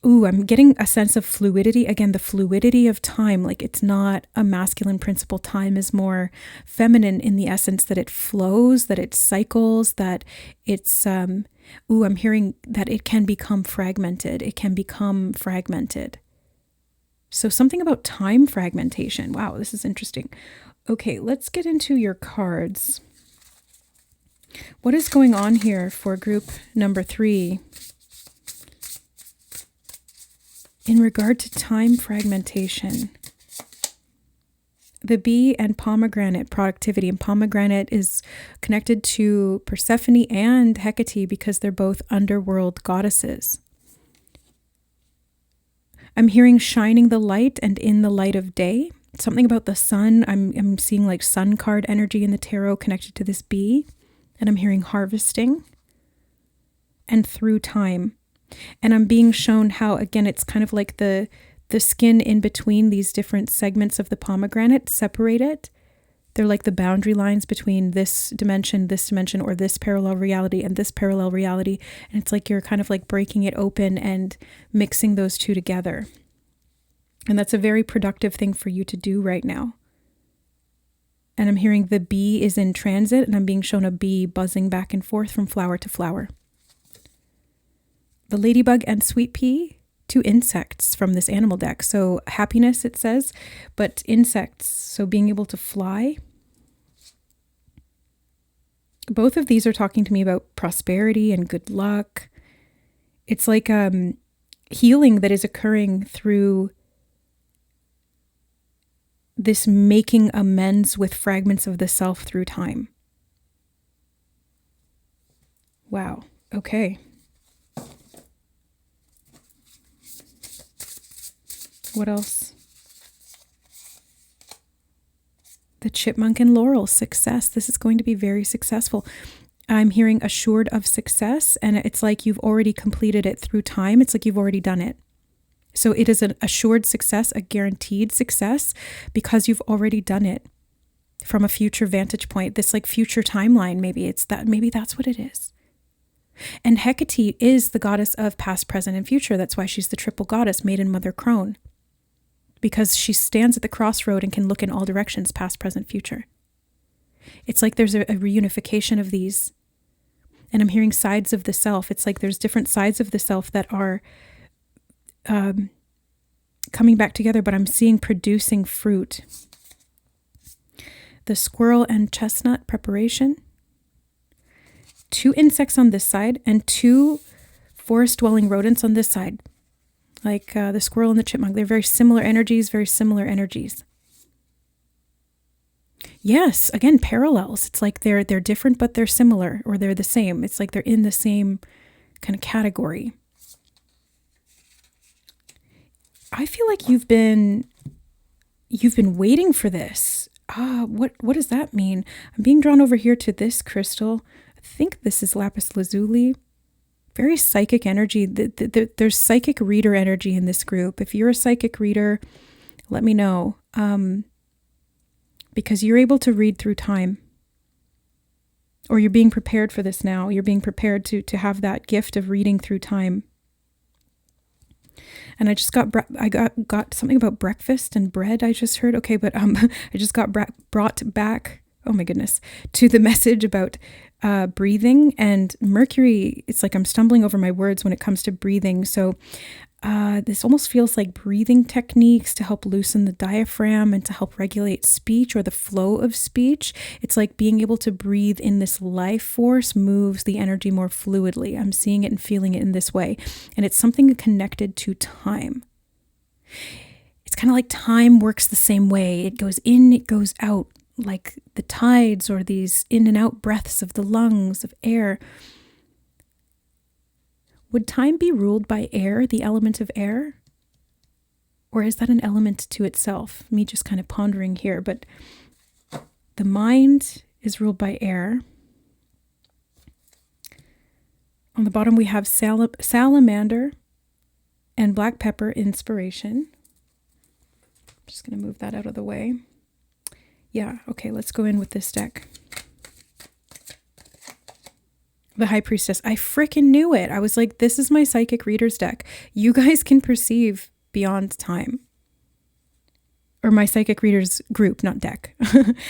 I'm getting a sense of fluidity. Again, the fluidity of time, like it's not a masculine principle. Time is more feminine in the essence that it flows, that it cycles, that it's, I'm hearing that it can become fragmented. It can become fragmented. So something about time fragmentation. Wow, this is interesting. Okay, let's get into your cards. What is going on here for group number 3? In regard to time fragmentation, the bee and pomegranate productivity, and pomegranate is connected to Persephone and Hecate because they're both underworld goddesses. I'm hearing shining the light and in the light of day. Something about the sun. I'm seeing like sun card energy in the tarot connected to this bee, and I'm hearing harvesting and through time. And I'm being shown how, again, it's kind of like the skin in between these different segments of the pomegranate separated. They're like the boundary lines between this dimension, or this parallel reality and this parallel reality. And it's like you're kind of like breaking it open and mixing those two together. And that's a very productive thing for you to do right now. And I'm hearing the bee is in transit, and I'm being shown a bee buzzing back and forth from flower to flower. The ladybug and sweet pea, 2 insects from this animal deck. So happiness, it says, but insects, so being able to fly. Both of these are talking to me about prosperity and good luck. It's like healing that is occurring through this making amends with fragments of the self through time. Wow. Okay. What else? The chipmunk and laurel, success. This is going to be very successful. I'm hearing assured of success, and it's like you've already completed it through time. It's like you've already done it. So it is an assured success, a guaranteed success, because you've already done it from a future vantage point. This like future timeline, maybe that's what it is. And Hecate is the goddess of past, present, and future. That's why she's the triple goddess, maiden, mother, crone. Because she stands at the crossroad and can look in all directions, past, present, future. It's like there's a reunification of these. And I'm hearing sides of the self. It's like there's different sides of the self that are coming back together, but I'm seeing producing fruit. The squirrel and chestnut preparation. 2 insects on this side and 2 forest-dwelling rodents on this side. Like the squirrel and the chipmunk. They're very similar energies, Yes, again, parallels. It's like they're different, but they're similar, or they're the same. It's like they're in the same kind of category. I feel like you've been waiting for this. What does that mean? I'm being drawn over here to this crystal. I think this is lapis lazuli. Very psychic energy. There's psychic reader energy in this group. If you're a psychic reader, let me know. Because you're able to read through time. Or you're being prepared for this now. You're being prepared to have that gift of reading through time. And I just got got something about breakfast and bread. I just heard. Okay, but I just got brought back. Oh my goodness, to the message about breathing and Mercury. It's like I'm stumbling over my words when it comes to breathing. So this almost feels like breathing techniques to help loosen the diaphragm and to help regulate speech or the flow of speech. It's like being able to breathe in this life force moves the energy more fluidly. I'm seeing it and feeling it in this way. And it's something connected to time. It's kind of like time works the same way. It goes in, it goes out, like the tides or these in and out breaths of the lungs of air. Would time be ruled by air, the element of air? Or is that an element to itself? Me just kind of pondering here, but the mind is ruled by air. On the bottom we have salamander and black pepper inspiration. I'm just going to move that out of the way. Yeah, okay, let's go in with this deck. The High Priestess. I frickin' knew it. I was like, this is my psychic reader's deck. You guys can perceive beyond time. Or my psychic readers group, not deck.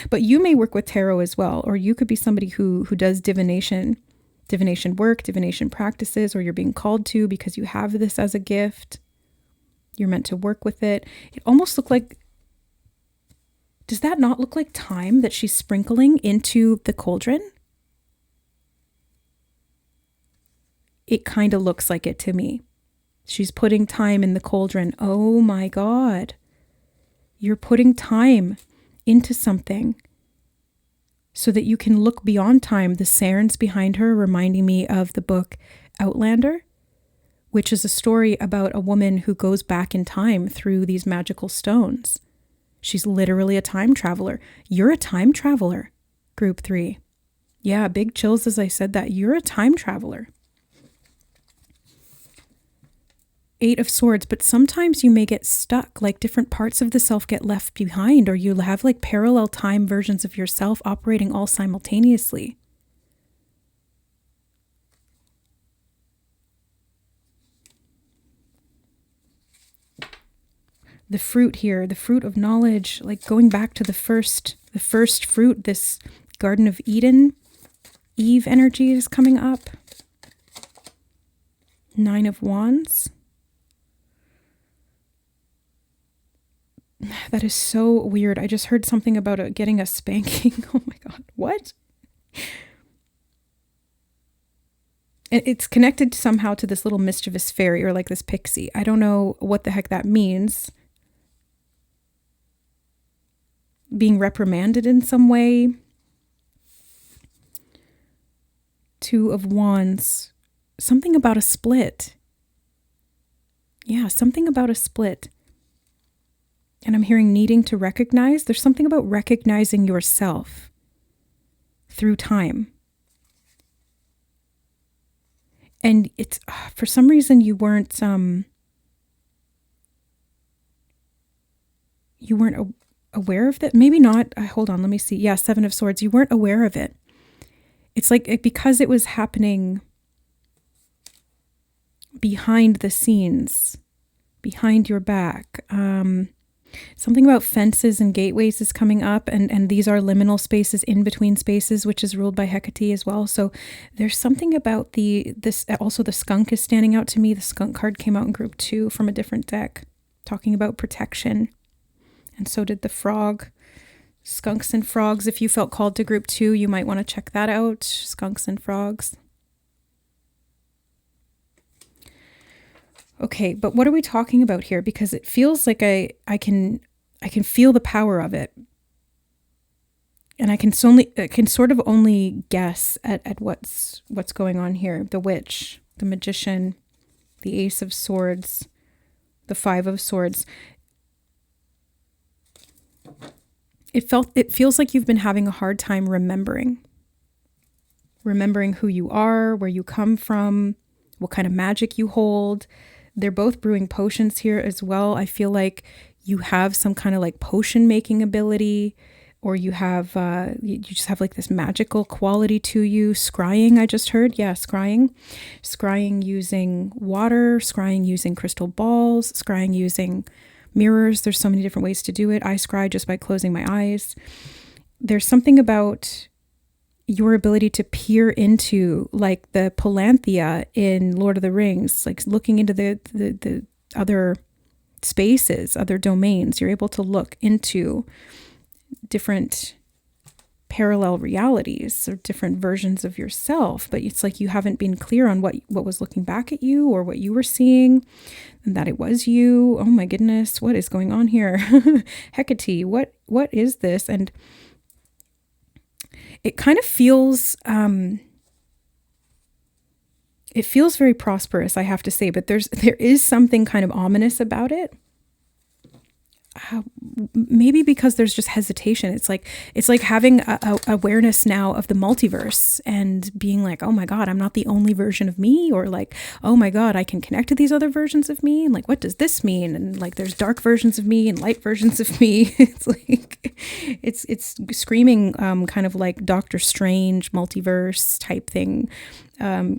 But you may work with tarot as well. Or you could be somebody who does divination work, divination practices, or you're being called to because you have this as a gift. You're meant to work with it. It almost looked like, does that not look like time that she's sprinkling into the cauldron? It kind of looks like it to me. She's putting time in the cauldron. Oh my God. You're putting time into something so that you can look beyond time. The Sarens behind her reminding me of the book Outlander, which is a story about a woman who goes back in time through these magical stones. She's literally a time traveler. You're a time traveler, group 3. Yeah, big chills as I said that. You're a time traveler. 8 of Swords, but sometimes you may get stuck, like different parts of the self get left behind, or you have like parallel time versions of yourself operating all simultaneously. The fruit here, the fruit of knowledge, like going back to the first fruit, this Garden of Eden, Eve energy is coming up. 9 of Wands. That is so weird. I just heard something about getting a spanking. Oh my God. What? It's connected somehow to this little mischievous fairy or like this pixie. I don't know what the heck that means. Being reprimanded in some way. 2 of Wands. Something about a split. Yeah, something about a split. And I'm hearing needing to recognize. There's something about recognizing yourself through time. And it's, for some reason, you weren't aware of that. Maybe not. Hold on, let me see. Yeah, 7 of Swords. You weren't aware of it. It's like because it was happening behind the scenes, behind your back. Something about fences and gateways is coming up, and these are liminal spaces, in between spaces, which is ruled by Hecate as well. So there's something about this. Also, the skunk is standing out to me. The skunk card came out in group 2 from a different deck, talking about protection, and so did the frog. Skunks and frogs. If you felt called to group 2, you might want to check that out. Skunks and frogs. Okay, but what are we talking about here? Because it feels like I can feel the power of it. And I can sort of only guess at what's going on here. The witch, the magician, the Ace of Swords, the 5 of Swords. It feels like you've been having a hard time remembering who you are, where you come from, what kind of magic you hold. They're both brewing potions here as well. I feel like you have some kind of like potion making ability, or you have, you just have like this magical quality to you. Scrying, I just heard. Yeah, scrying. Scrying using water, scrying using crystal balls, scrying using mirrors. There's so many different ways to do it. I scry just by closing my eyes. There's something about your ability to peer into, like the Palanthea in Lord of the Rings, like looking into the other spaces, other domains. You're able to look into different parallel realities or different versions of yourself, but it's like you haven't been clear on what was looking back at you or what you were seeing, and that it was you. Oh my goodness, what is going on here? Hecate, what is this? And it kind of feels it feels very prosperous, I have to say, but there is something kind of ominous about it. Maybe because there's just hesitation. It's like having a awareness now of the multiverse and being like, oh my God, I'm not the only version of me, or like, oh my God, I can connect to these other versions of me. And like, what does this mean? And like, there's dark versions of me and light versions of me. It's like, it's screaming kind of like Doctor Strange multiverse type thing.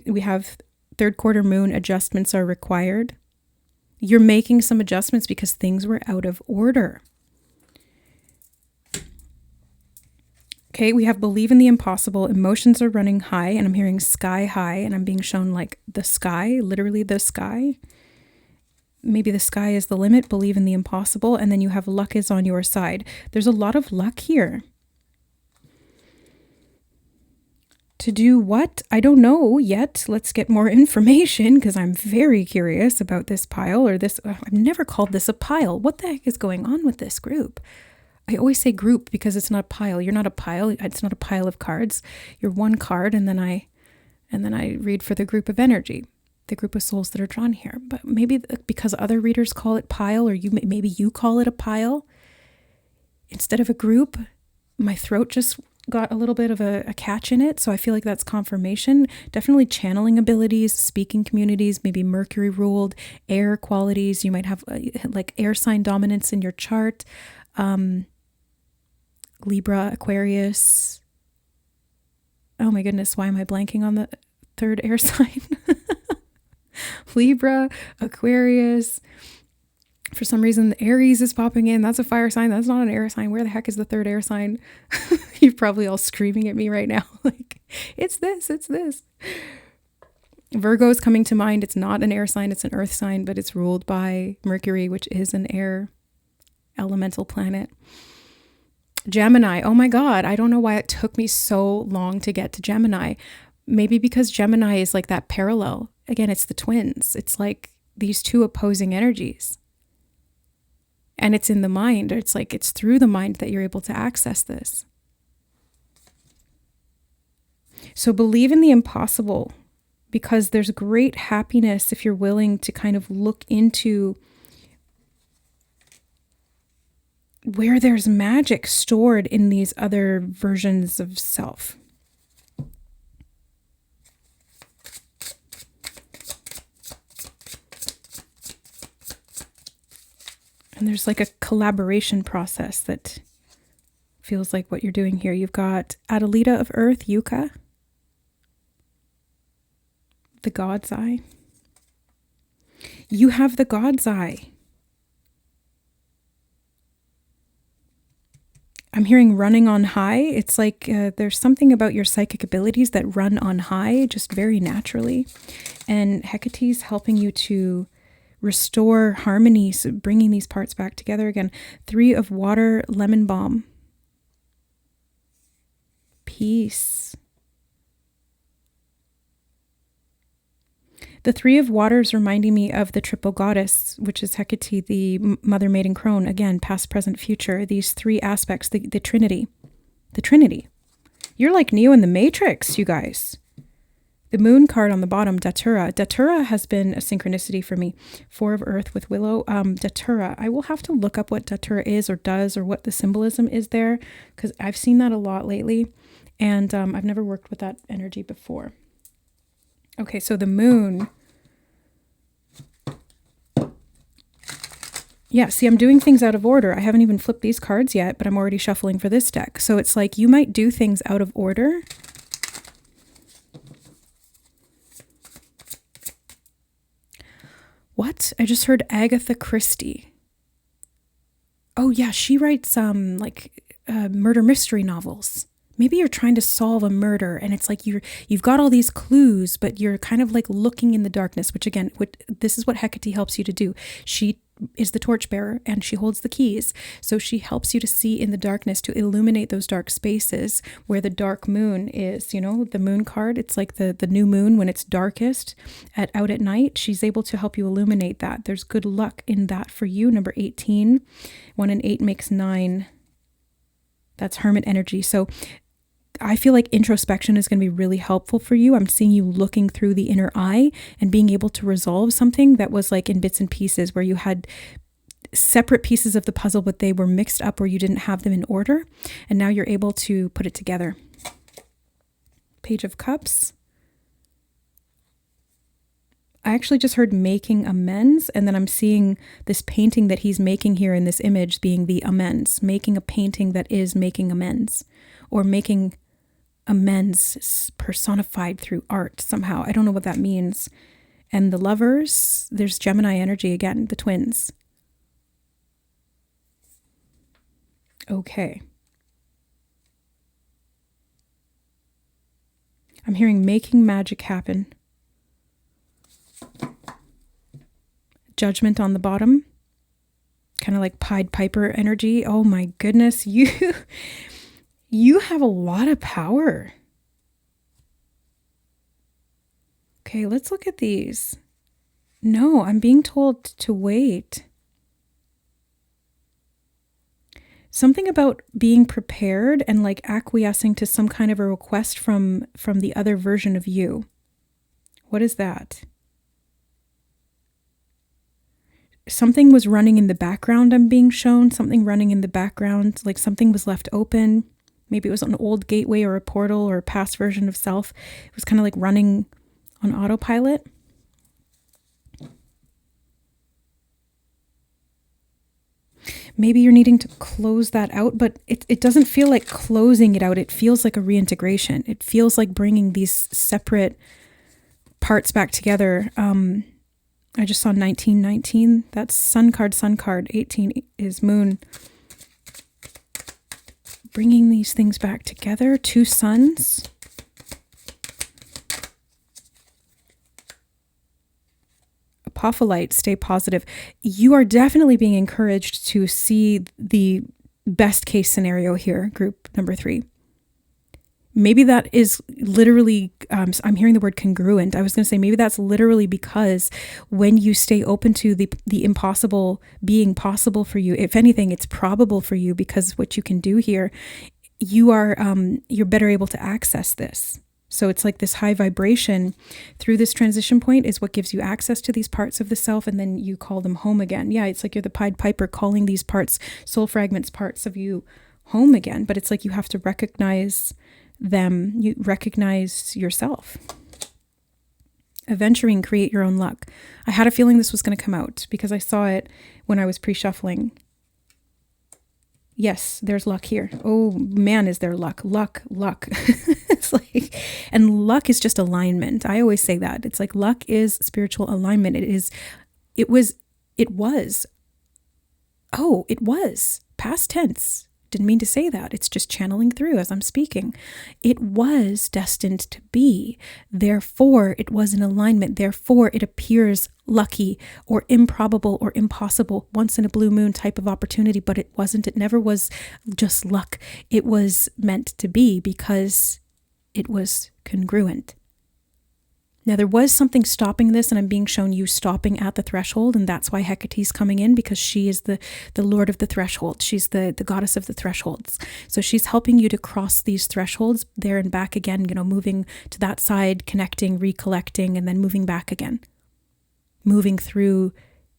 We have third quarter moon adjustments are required. You're making some adjustments because things were out of order. Okay, we have believe in the impossible. Emotions are running high, and I'm hearing sky high, and I'm being shown like the sky, literally the sky. Maybe the sky is the limit. Believe in the impossible. And then you have luck is on your side. There's a lot of luck here. To do what? I don't know yet. Let's get more information because I'm very curious about this pile or this. I've never called this a pile. What the heck is going on with this group? I always say group because it's not a pile. You're not a pile. It's not a pile of cards. You're one card, and then I read for the group of energy, the group of souls that are drawn here. But maybe because other readers call it pile, or maybe you call it a pile instead of a group. My throat just got a little bit of a catch in it. So I feel like that's confirmation. Definitely channeling abilities, speaking communities, maybe Mercury ruled, air qualities. You might have like air sign dominance in your chart. Libra, Aquarius. Oh my goodness, why am I blanking on the third air sign? Libra, Aquarius. For some reason, the Aries is popping in. That's a fire sign. That's not an air sign. Where the heck is the third air sign? You're probably all screaming at me right now. Like, it's this. Virgo is coming to mind. It's not an air sign. It's an earth sign, but it's ruled by Mercury, which is an air elemental planet. Gemini. Oh my God. I don't know why it took me so long to get to Gemini. Maybe because Gemini is like that parallel. Again, it's the twins. It's like these two opposing energies. And it's in the mind. It's like it's through the mind that you're able to access this. So believe in the impossible, because there's great happiness if you're willing to kind of look into where there's magic stored in these other versions of self. And there's like a collaboration process that feels like what you're doing here. You've got Adelita of Earth, Yucca, the God's Eye. You have the God's Eye. I'm hearing running on high. It's like there's something about your psychic abilities that run on high just very naturally. And Hecate's helping you to restore harmony, so bringing these parts back together again. 3 of water, lemon balm. Peace. The 3 of water is reminding me of the triple goddess, which is Hecate, the mother, maiden, crone. Again, past, present, future. These 3 aspects, the Trinity. The Trinity. You're like Neo in the Matrix, you guys. The moon card on the bottom, Datura. Datura has been a synchronicity for me. 4 of earth with willow. Datura. I will have to look up what Datura is or does or what the symbolism is there, because I've seen that a lot lately. And I've never worked with that energy before. Okay, so the moon. Yeah, see, I'm doing things out of order. I haven't even flipped these cards yet, but I'm already shuffling for this deck. So it's like you might do things out of order. What? I just heard Agatha Christie. Oh yeah, she writes murder mystery novels. Maybe you're trying to solve a murder and it's like you've got all these clues, but you're kind of like looking in the darkness, which again, this is what Hecate helps you to do. She is the torchbearer and she holds the keys. So she helps you to see in the darkness, to illuminate those dark spaces where the dark moon is, you know, the moon card. It's like the new moon when it's darkest out at night. She's able to help you illuminate that. There's good luck in that for you. Number 18, 1 and 8 makes 9. That's hermit energy. So I feel like introspection is going to be really helpful for you. I'm seeing you looking through the inner eye and being able to resolve something that was like in bits and pieces, where you had separate pieces of the puzzle, but they were mixed up or you didn't have them in order. And now you're able to put it together. Page of Cups. I actually just heard making amends, and then I'm seeing this painting that he's making here in this image being the amends, making a painting that is making amends, or making amends personified through art somehow. I don't know what that means. And the Lovers, there's Gemini energy again, the twins. Okay. I'm hearing making magic happen. Judgment on the bottom. Kind of like Pied Piper energy. Oh my goodness, you have a lot of power. Okay, let's look at these. No, I'm being told to wait. Something about being prepared and like acquiescing to some kind of a request from the other version of you. What is that? Something was running in the background, I'm being shown. Something running in the background, like something was left open. Maybe it was an old gateway or a portal or a past version of self. It was kind of like running on autopilot. Maybe you're needing to close that out, but it doesn't feel like closing it out. It feels like a reintegration. It feels like bringing these separate parts back together. I just saw 1919. That's sun card. 18 is moon. Bringing these things back together. 2 suns. Apophyllite, stay positive. You are definitely being encouraged to see the best case scenario here, group number 3. Maybe that is literally, I'm hearing the word congruent. I was going to say maybe that's literally because when you stay open to the impossible being possible for you, if anything, it's probable for you because what you can do here, you're better able to access this. So it's like this high vibration through this transition point is what gives you access to these parts of the self, and then you call them home again. Yeah, it's like you're the Pied Piper calling these parts, soul fragments, parts of you home again. But it's like you have to recognize them. You recognize yourself. Adventuring, create your own luck. I had a feeling this was going to come out because I saw it when I was pre-shuffling. Yes, there's luck here. Oh man, is there luck. Luck. It's like, and luck is just alignment. I always say that. It's like luck is spiritual alignment. It was past tense. Didn't mean to say that. It's just channeling through as I'm speaking. It was destined to be. Therefore, it was in alignment. Therefore, it appears lucky or improbable or impossible, once in a blue moon type of opportunity, but it wasn't. It never was just luck. It was meant to be because it was congruent. Now, there was something stopping this, and I'm being shown you stopping at the threshold, and that's why Hecate's coming in, because she is the lord of the threshold. She's the goddess of the thresholds. So she's helping you to cross these thresholds there and back again, moving to that side, connecting, recollecting, and then moving back again. Moving through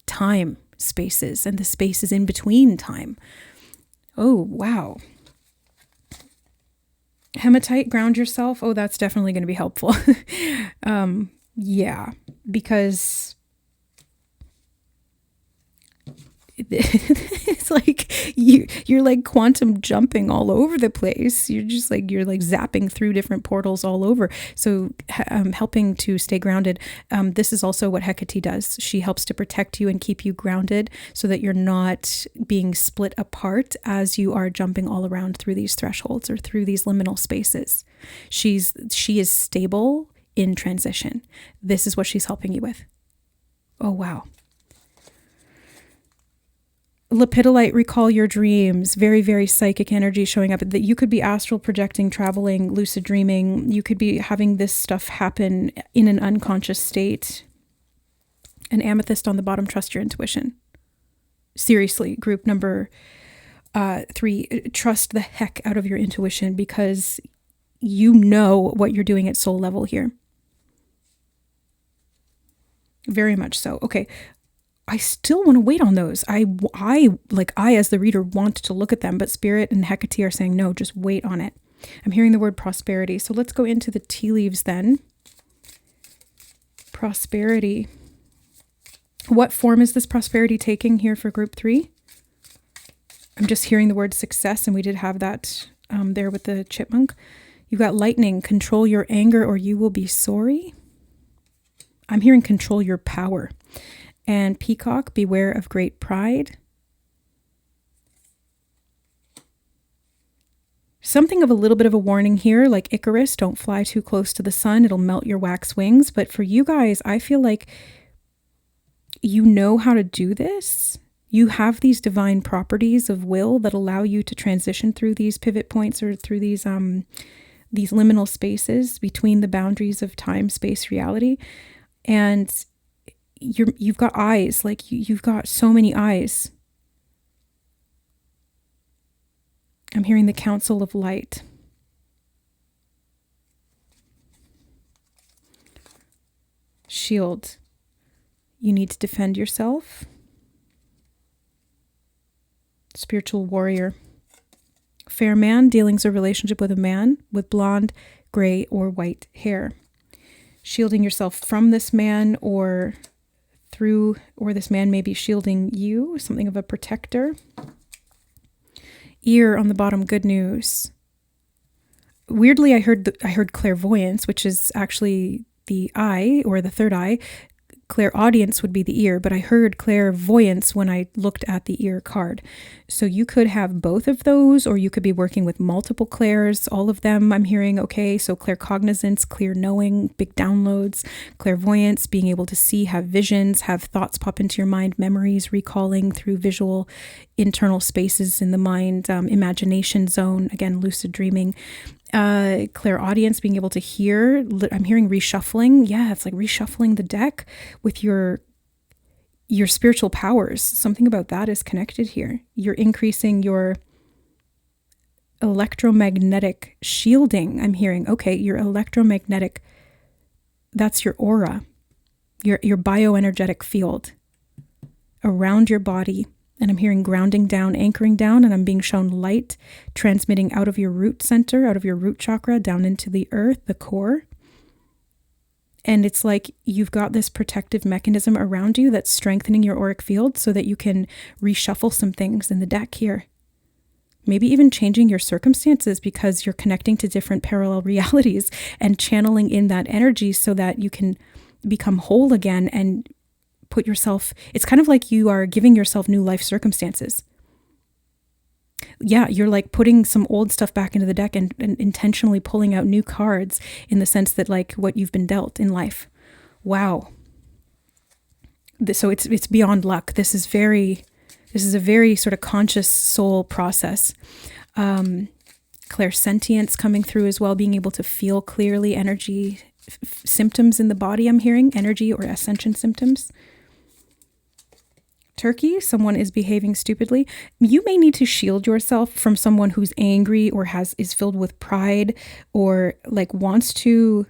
time spaces and the spaces in between time. Oh, wow. Hematite, ground yourself. Oh, that's definitely going to be helpful. Yeah, because it's like you're like quantum jumping all over the place. You're like zapping through different portals all over. So helping to stay grounded. This is also what Hecate does. She helps to protect you and keep you grounded so that you're not being split apart as you are jumping all around through these thresholds or through these liminal spaces. She is stable in transition. This is what she's helping you with. Oh, wow. Lepidolite, recall your dreams. Very, very psychic energy showing up. That you could be astral projecting, traveling, lucid dreaming. You could be having this stuff happen in an unconscious state. An amethyst on the bottom, trust your intuition. Seriously, group number 3, trust the heck out of your intuition because you know what you're doing at soul level here. Very much so. Okay. I still want to wait on those. I as the reader want to look at them, but Spirit and Hecate are saying, no, just wait on it. I'm hearing the word prosperity. So let's go into the tea leaves then. Prosperity. What form is this prosperity taking here for group 3? I'm just hearing the word success, and we did have that there with the chipmunk. You've got lightning, control your anger or you will be sorry. I'm hearing control your power. And peacock, beware of great pride. Something of a little bit of a warning here, like Icarus, don't fly too close to the sun. It'll melt your wax wings. But for you guys, I feel like you know how to do this. You have these divine properties of will that allow you to transition through these pivot points or through these liminal spaces between the boundaries of time, space, reality. And you've got eyes, like you've got so many eyes. I'm hearing the council of light. Shield. You need to defend yourself. Spiritual warrior. Fair man, dealings or relationship with a man with blonde, gray, or white hair. Shielding yourself from this man or this man may be shielding you, something of a protector. Ear on the bottom, good news. Weirdly, I heard clairvoyance, which is actually the eye or the third eye. Clairaudience would be the ear, but I heard clairvoyance when I looked at the ear card. So you could have both of those, or you could be working with multiple clairs, all of them I'm hearing, okay? So claircognizance, clear knowing, big downloads, clairvoyance, being able to see, have visions, have thoughts pop into your mind, memories, recalling through visual internal spaces in the mind, imagination zone, again, lucid dreaming. Clairaudience, being able to hear. I'm hearing reshuffling. Yeah, it's like reshuffling the deck with your spiritual powers. Something about that is connected here. You're increasing your electromagnetic shielding. I'm hearing, okay, your electromagnetic, that's your aura, your bioenergetic field around your body. And I'm hearing grounding down, anchoring down, and I'm being shown light transmitting out of your root center, out of your root chakra, down into the earth, the core. And it's like you've got this protective mechanism around you that's strengthening your auric field so that you can reshuffle some things in the deck here. Maybe even changing your circumstances because you're connecting to different parallel realities and channeling in that energy so that you can become whole again and put yourself, it's kind of like you are giving yourself new life circumstances. Yeah, you're like putting some old stuff back into the deck and intentionally pulling out new cards in the sense that like what you've been dealt in life. Wow. So it's beyond luck. This is a very sort of conscious soul process. Clairsentience coming through as well, being able to feel clearly energy, symptoms in the body I'm hearing, energy or ascension symptoms. Turkey, someone is behaving stupidly. You may need to shield yourself from someone who's angry or is filled with pride or like wants to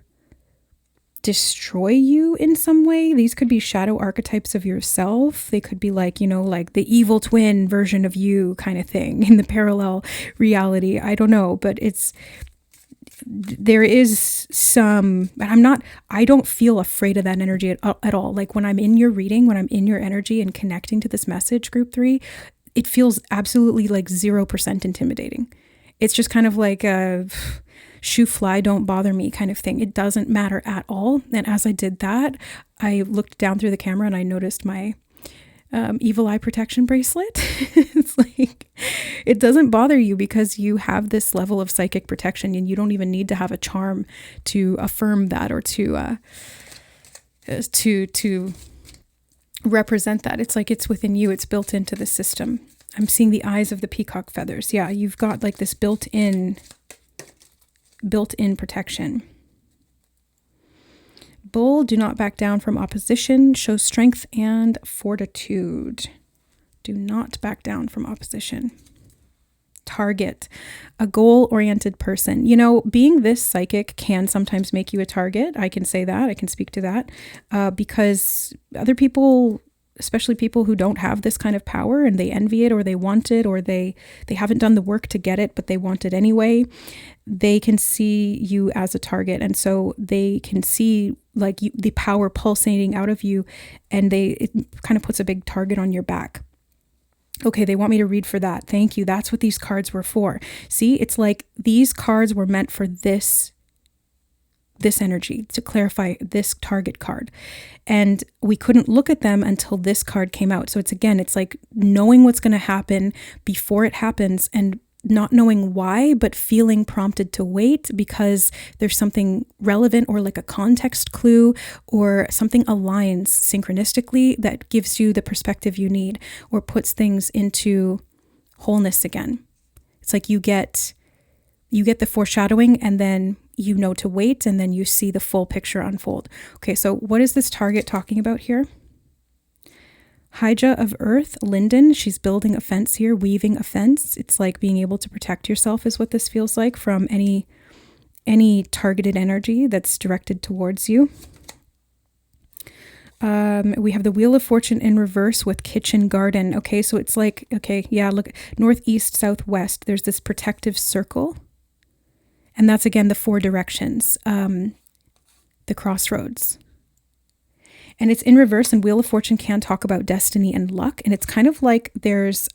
destroy you in some way. These could be shadow archetypes of yourself. They could be like, like the evil twin version of you kind of thing in the parallel reality. I don't know, but there is some, I don't feel afraid of that energy at all. Like when I'm in your reading, when I'm in your energy and connecting to this message, group 3, it feels absolutely like 0% intimidating. It's just kind of like a shoo fly, don't bother me kind of thing. It doesn't matter at all. And as I did that, I looked down through the camera and I noticed my evil eye protection bracelet. It's like, it doesn't bother you because you have this level of psychic protection, and you don't even need to have a charm to affirm that or to represent that. It's like it's within you. It's built into the system. I'm seeing the eyes of the peacock feathers. Yeah, you've got like this built-in protection. Bull, do not back down from opposition. Show strength and fortitude. Do not back down from opposition. Target, a goal-oriented person. You know, being this psychic can sometimes make you a target. I can say that. I can speak to that because other people, especially people who don't have this kind of power and they envy it or they want it or they haven't done the work to get it, but they want it anyway, they can see you as a target. And so they can see like the power pulsating out of you, and it kind of puts a big target on your back. Okay, they want me to read for that. Thank you. That's what these cards were for. See, it's like these cards were meant for this energy, to clarify this target card. And we couldn't look at them until this card came out. So it's like knowing what's going to happen before it happens and not knowing why, but feeling prompted to wait because there's something relevant or like a context clue or something aligns synchronistically that gives you the perspective you need or puts things into wholeness again. It's like you get the foreshadowing and then you know to wait, and then you see the full picture unfold. Okay, so what is this target talking about here? Hydra of Earth, Linden, she's building a fence here, weaving a fence. It's like being able to protect yourself is what this feels like from any targeted energy that's directed towards you. We have the Wheel of Fortune in reverse with Kitchen Garden. Okay, so it's like, okay, yeah, look, northeast, southwest, there's this protective circle. And that's, again, the 4 directions, the Crossroads. And it's in reverse, and Wheel of Fortune can talk about destiny and luck. And it's kind of like there's,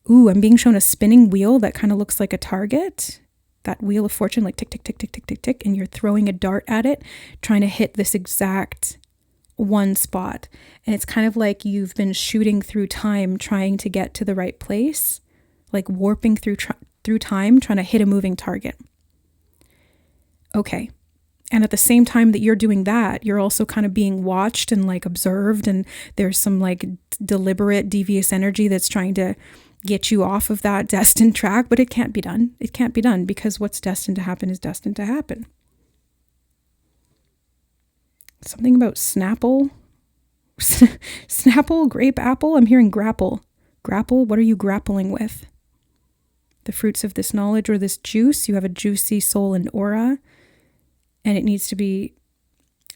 I'm being shown a spinning wheel that kind of looks like a target. That Wheel of Fortune, like tick, tick, tick, tick, tick, tick, tick. And you're throwing a dart at it, trying to hit this exact one spot. And it's kind of like you've been shooting through time, trying to get to the right place, like warping through time, trying to hit a moving target. Okay. And at the same time that you're doing that, you're also kind of being watched and like observed. And there's some like deliberate devious energy that's trying to get you off of that destined track, but it can't be done. It can't be done because what's destined to happen is destined to happen. Something about Snapple. Snapple, grape, apple. I'm hearing grapple. Grapple, what are you grappling with? The fruits of this knowledge or this juice. You have a juicy soul and aura. And it needs to be,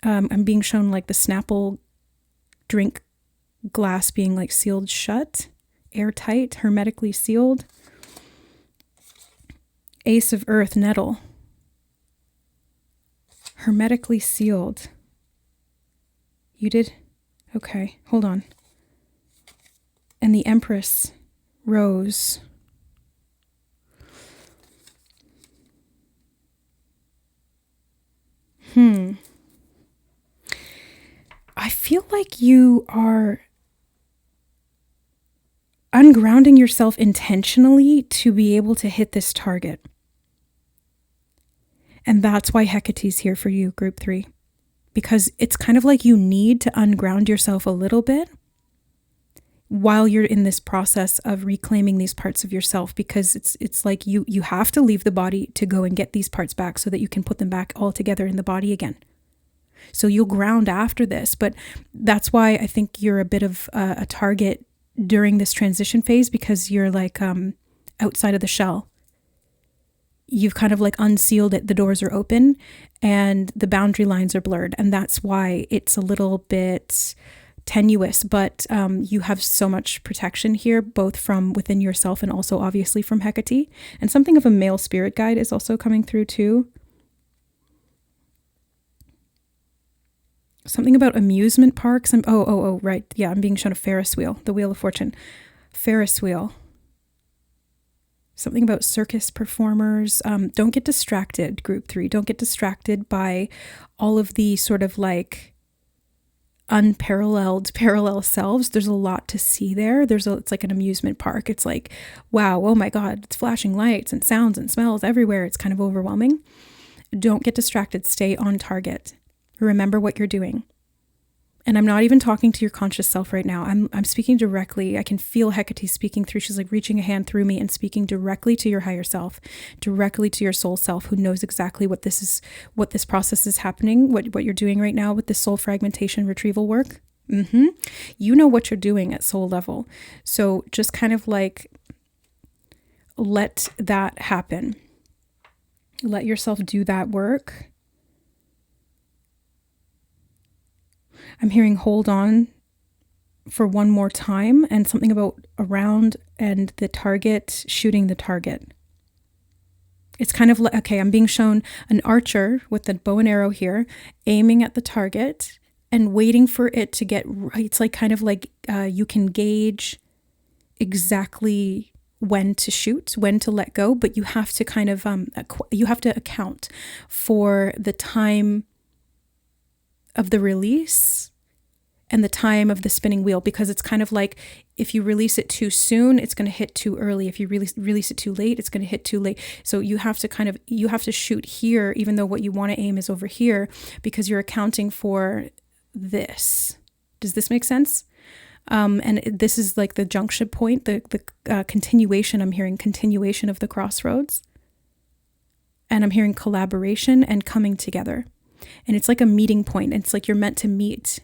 I'm being shown like the Snapple drink glass being like sealed shut, airtight, hermetically sealed. Ace of Earth, nettle. Hermetically sealed. You did? Okay, hold on. And the Empress, rose. I feel like you are ungrounding yourself intentionally to be able to hit this target. And that's why Hecate's here for you, group 3. Because it's kind of like you need to unground yourself a little bit while you're in this process of reclaiming these parts of yourself, because it's like you have to leave the body to go and get these parts back so that you can put them back all together in the body again. So you'll ground after this, but that's why I think you're a bit of a target during this transition phase, because you're like outside of the shell. You've kind of like unsealed it, the doors are open and the boundary lines are blurred, and that's why it's a little bit tenuous, but you have so much protection here, both from within yourself and also obviously from Hecate. And something of a male spirit guide is also coming through too. Something about amusement parks. Right. Yeah, I'm being shown a Ferris wheel, the Wheel of Fortune. Ferris wheel. Something about circus performers. Don't get distracted, group 3. Don't get distracted by all of the sort of like unparalleled parallel selves. There's a lot to see there. It's like an amusement park. It's like, wow, oh my God, it's flashing lights and sounds and smells everywhere. It's kind of overwhelming. Don't get distracted. Stay on target. Remember what you're doing. And I'm not even talking to your conscious self right now. I'm speaking directly. I can feel Hecate speaking through. She's like reaching a hand through me and speaking directly to your higher self, directly to your soul self, who knows exactly what this process is happening, what you're doing right now with this soul fragmentation retrieval work. You know what you're doing at soul level. So just kind of like let that happen. Let yourself do that work. I'm hearing hold on for one more time, and something about around and the target, shooting the target. It's kind of like, okay, I'm being shown an archer with a bow and arrow here, aiming at the target and waiting for it to get right. It's like kind of like you can gauge exactly when to shoot, when to let go, but you have to kind of, you have to account for the time of the release and the time of the spinning wheel, because it's kind of like if you release it too soon, it's going to hit too early. If you release it too late, it's going to hit too late. So you have to shoot here, even though what you want to aim is over here, because you're accounting for this. Does this make sense? And this is like the junction point, the continuation. I'm hearing continuation of the crossroads, and I'm hearing collaboration and coming together. And it's like a meeting point. It's like you're meant to meet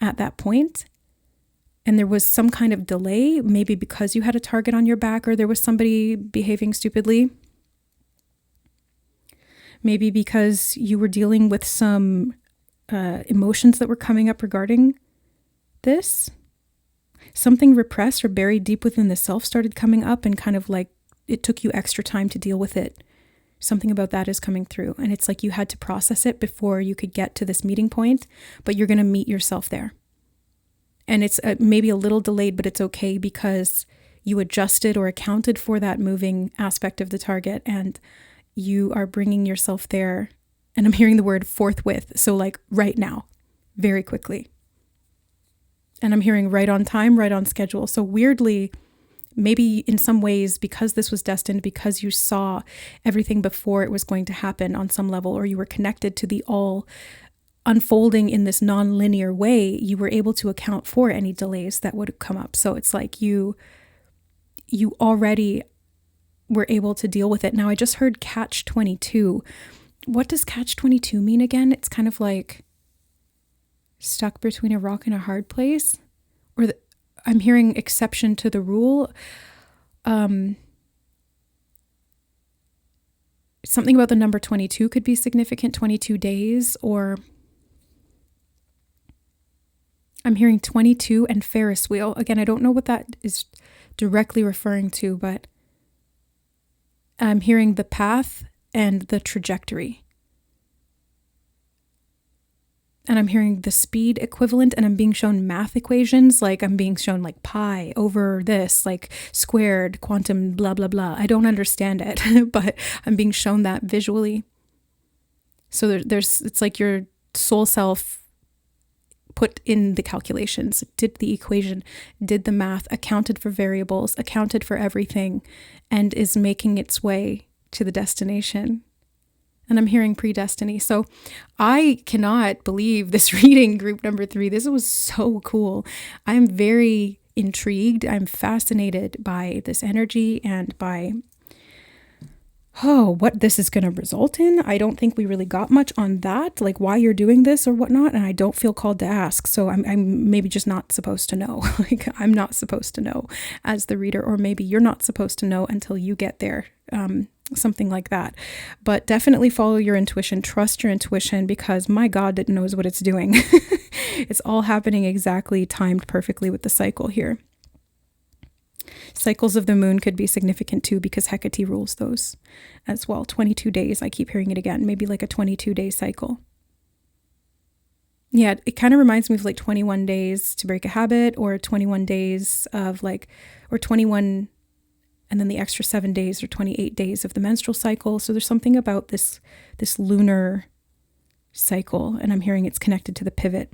at that point. And there was some kind of delay, maybe because you had a target on your back, or there was somebody behaving stupidly. Maybe because you were dealing with some emotions that were coming up regarding this. Something repressed or buried deep within the self started coming up, and kind of like it took you extra time to deal with it. Something about that is coming through, and it's like you had to process it before you could get to this meeting point, but you're going to meet yourself there. And it's maybe a little delayed, but it's okay, because you adjusted or accounted for that moving aspect of the target, and you are bringing yourself there. And I'm hearing the word forthwith. So like right now, very quickly. And I'm hearing right on time, right on schedule. So weirdly, maybe in some ways, because this was destined, because you saw everything before it was going to happen on some level, or you were connected to the all unfolding in this non-linear way, you were able to account for any delays that would come up. So it's like you already were able to deal with it. Now, I just heard catch-22. What does catch-22 mean again? It's kind of like stuck between a rock and a hard place, or I'm hearing exception to the rule. Something about the number 22 could be significant, 22 days, or I'm hearing 22 and Ferris wheel. Again, I don't know what that is directly referring to, but I'm hearing the path and the trajectory. And I'm hearing the speed equivalent, and I'm being shown math equations, like I'm being shown like pi over this, like squared, quantum, blah, blah, blah. I don't understand it, but I'm being shown that visually. So it's like your soul self put in the calculations, did the equation, did the math, accounted for variables, accounted for everything, and is making its way to the destination. And I'm hearing predestiny. So I cannot believe this reading, group number 3. This was so cool. I'm very intrigued. I'm fascinated by this energy and by, what this is going to result in. I don't think we really got much on that, like why you're doing this or whatnot. And I don't feel called to ask. So I'm maybe just not supposed to know. Like I'm not supposed to know as the reader, or maybe you're not supposed to know until you get there. Something like that. But definitely follow your intuition, trust your intuition, because my God, it knows what it's doing. It's all happening exactly timed perfectly with the cycle here. Cycles of the moon could be significant too, because Hecate rules those as well. 22 days. I keep hearing it again. Maybe like a 22-day cycle. Yeah, it kind of reminds me of like 21 days to break a habit, or 21 days of or 21, and then the extra 7 days or 28 days of the menstrual cycle. So there's something about this lunar cycle, and I'm hearing it's connected to the pivot.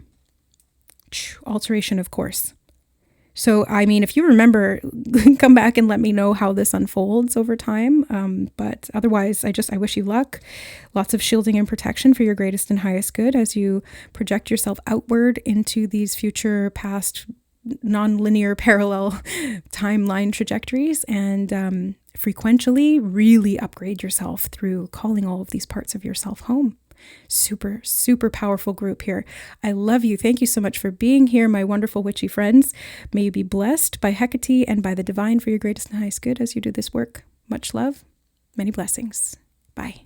Alteration, of course. So, I mean, if you remember, come back and let me know how this unfolds over time. But otherwise, I wish you luck. Lots of shielding and protection for your greatest and highest good as you project yourself outward into these future, past, non-linear, parallel timeline trajectories. And frequently really upgrade yourself through calling all of these parts of yourself home. Super, super powerful group here. I love you. Thank you so much for being here, my wonderful witchy friends. May you be blessed by Hecate and by the divine for your greatest and highest good as you do this work. Much love. Many blessings. Bye.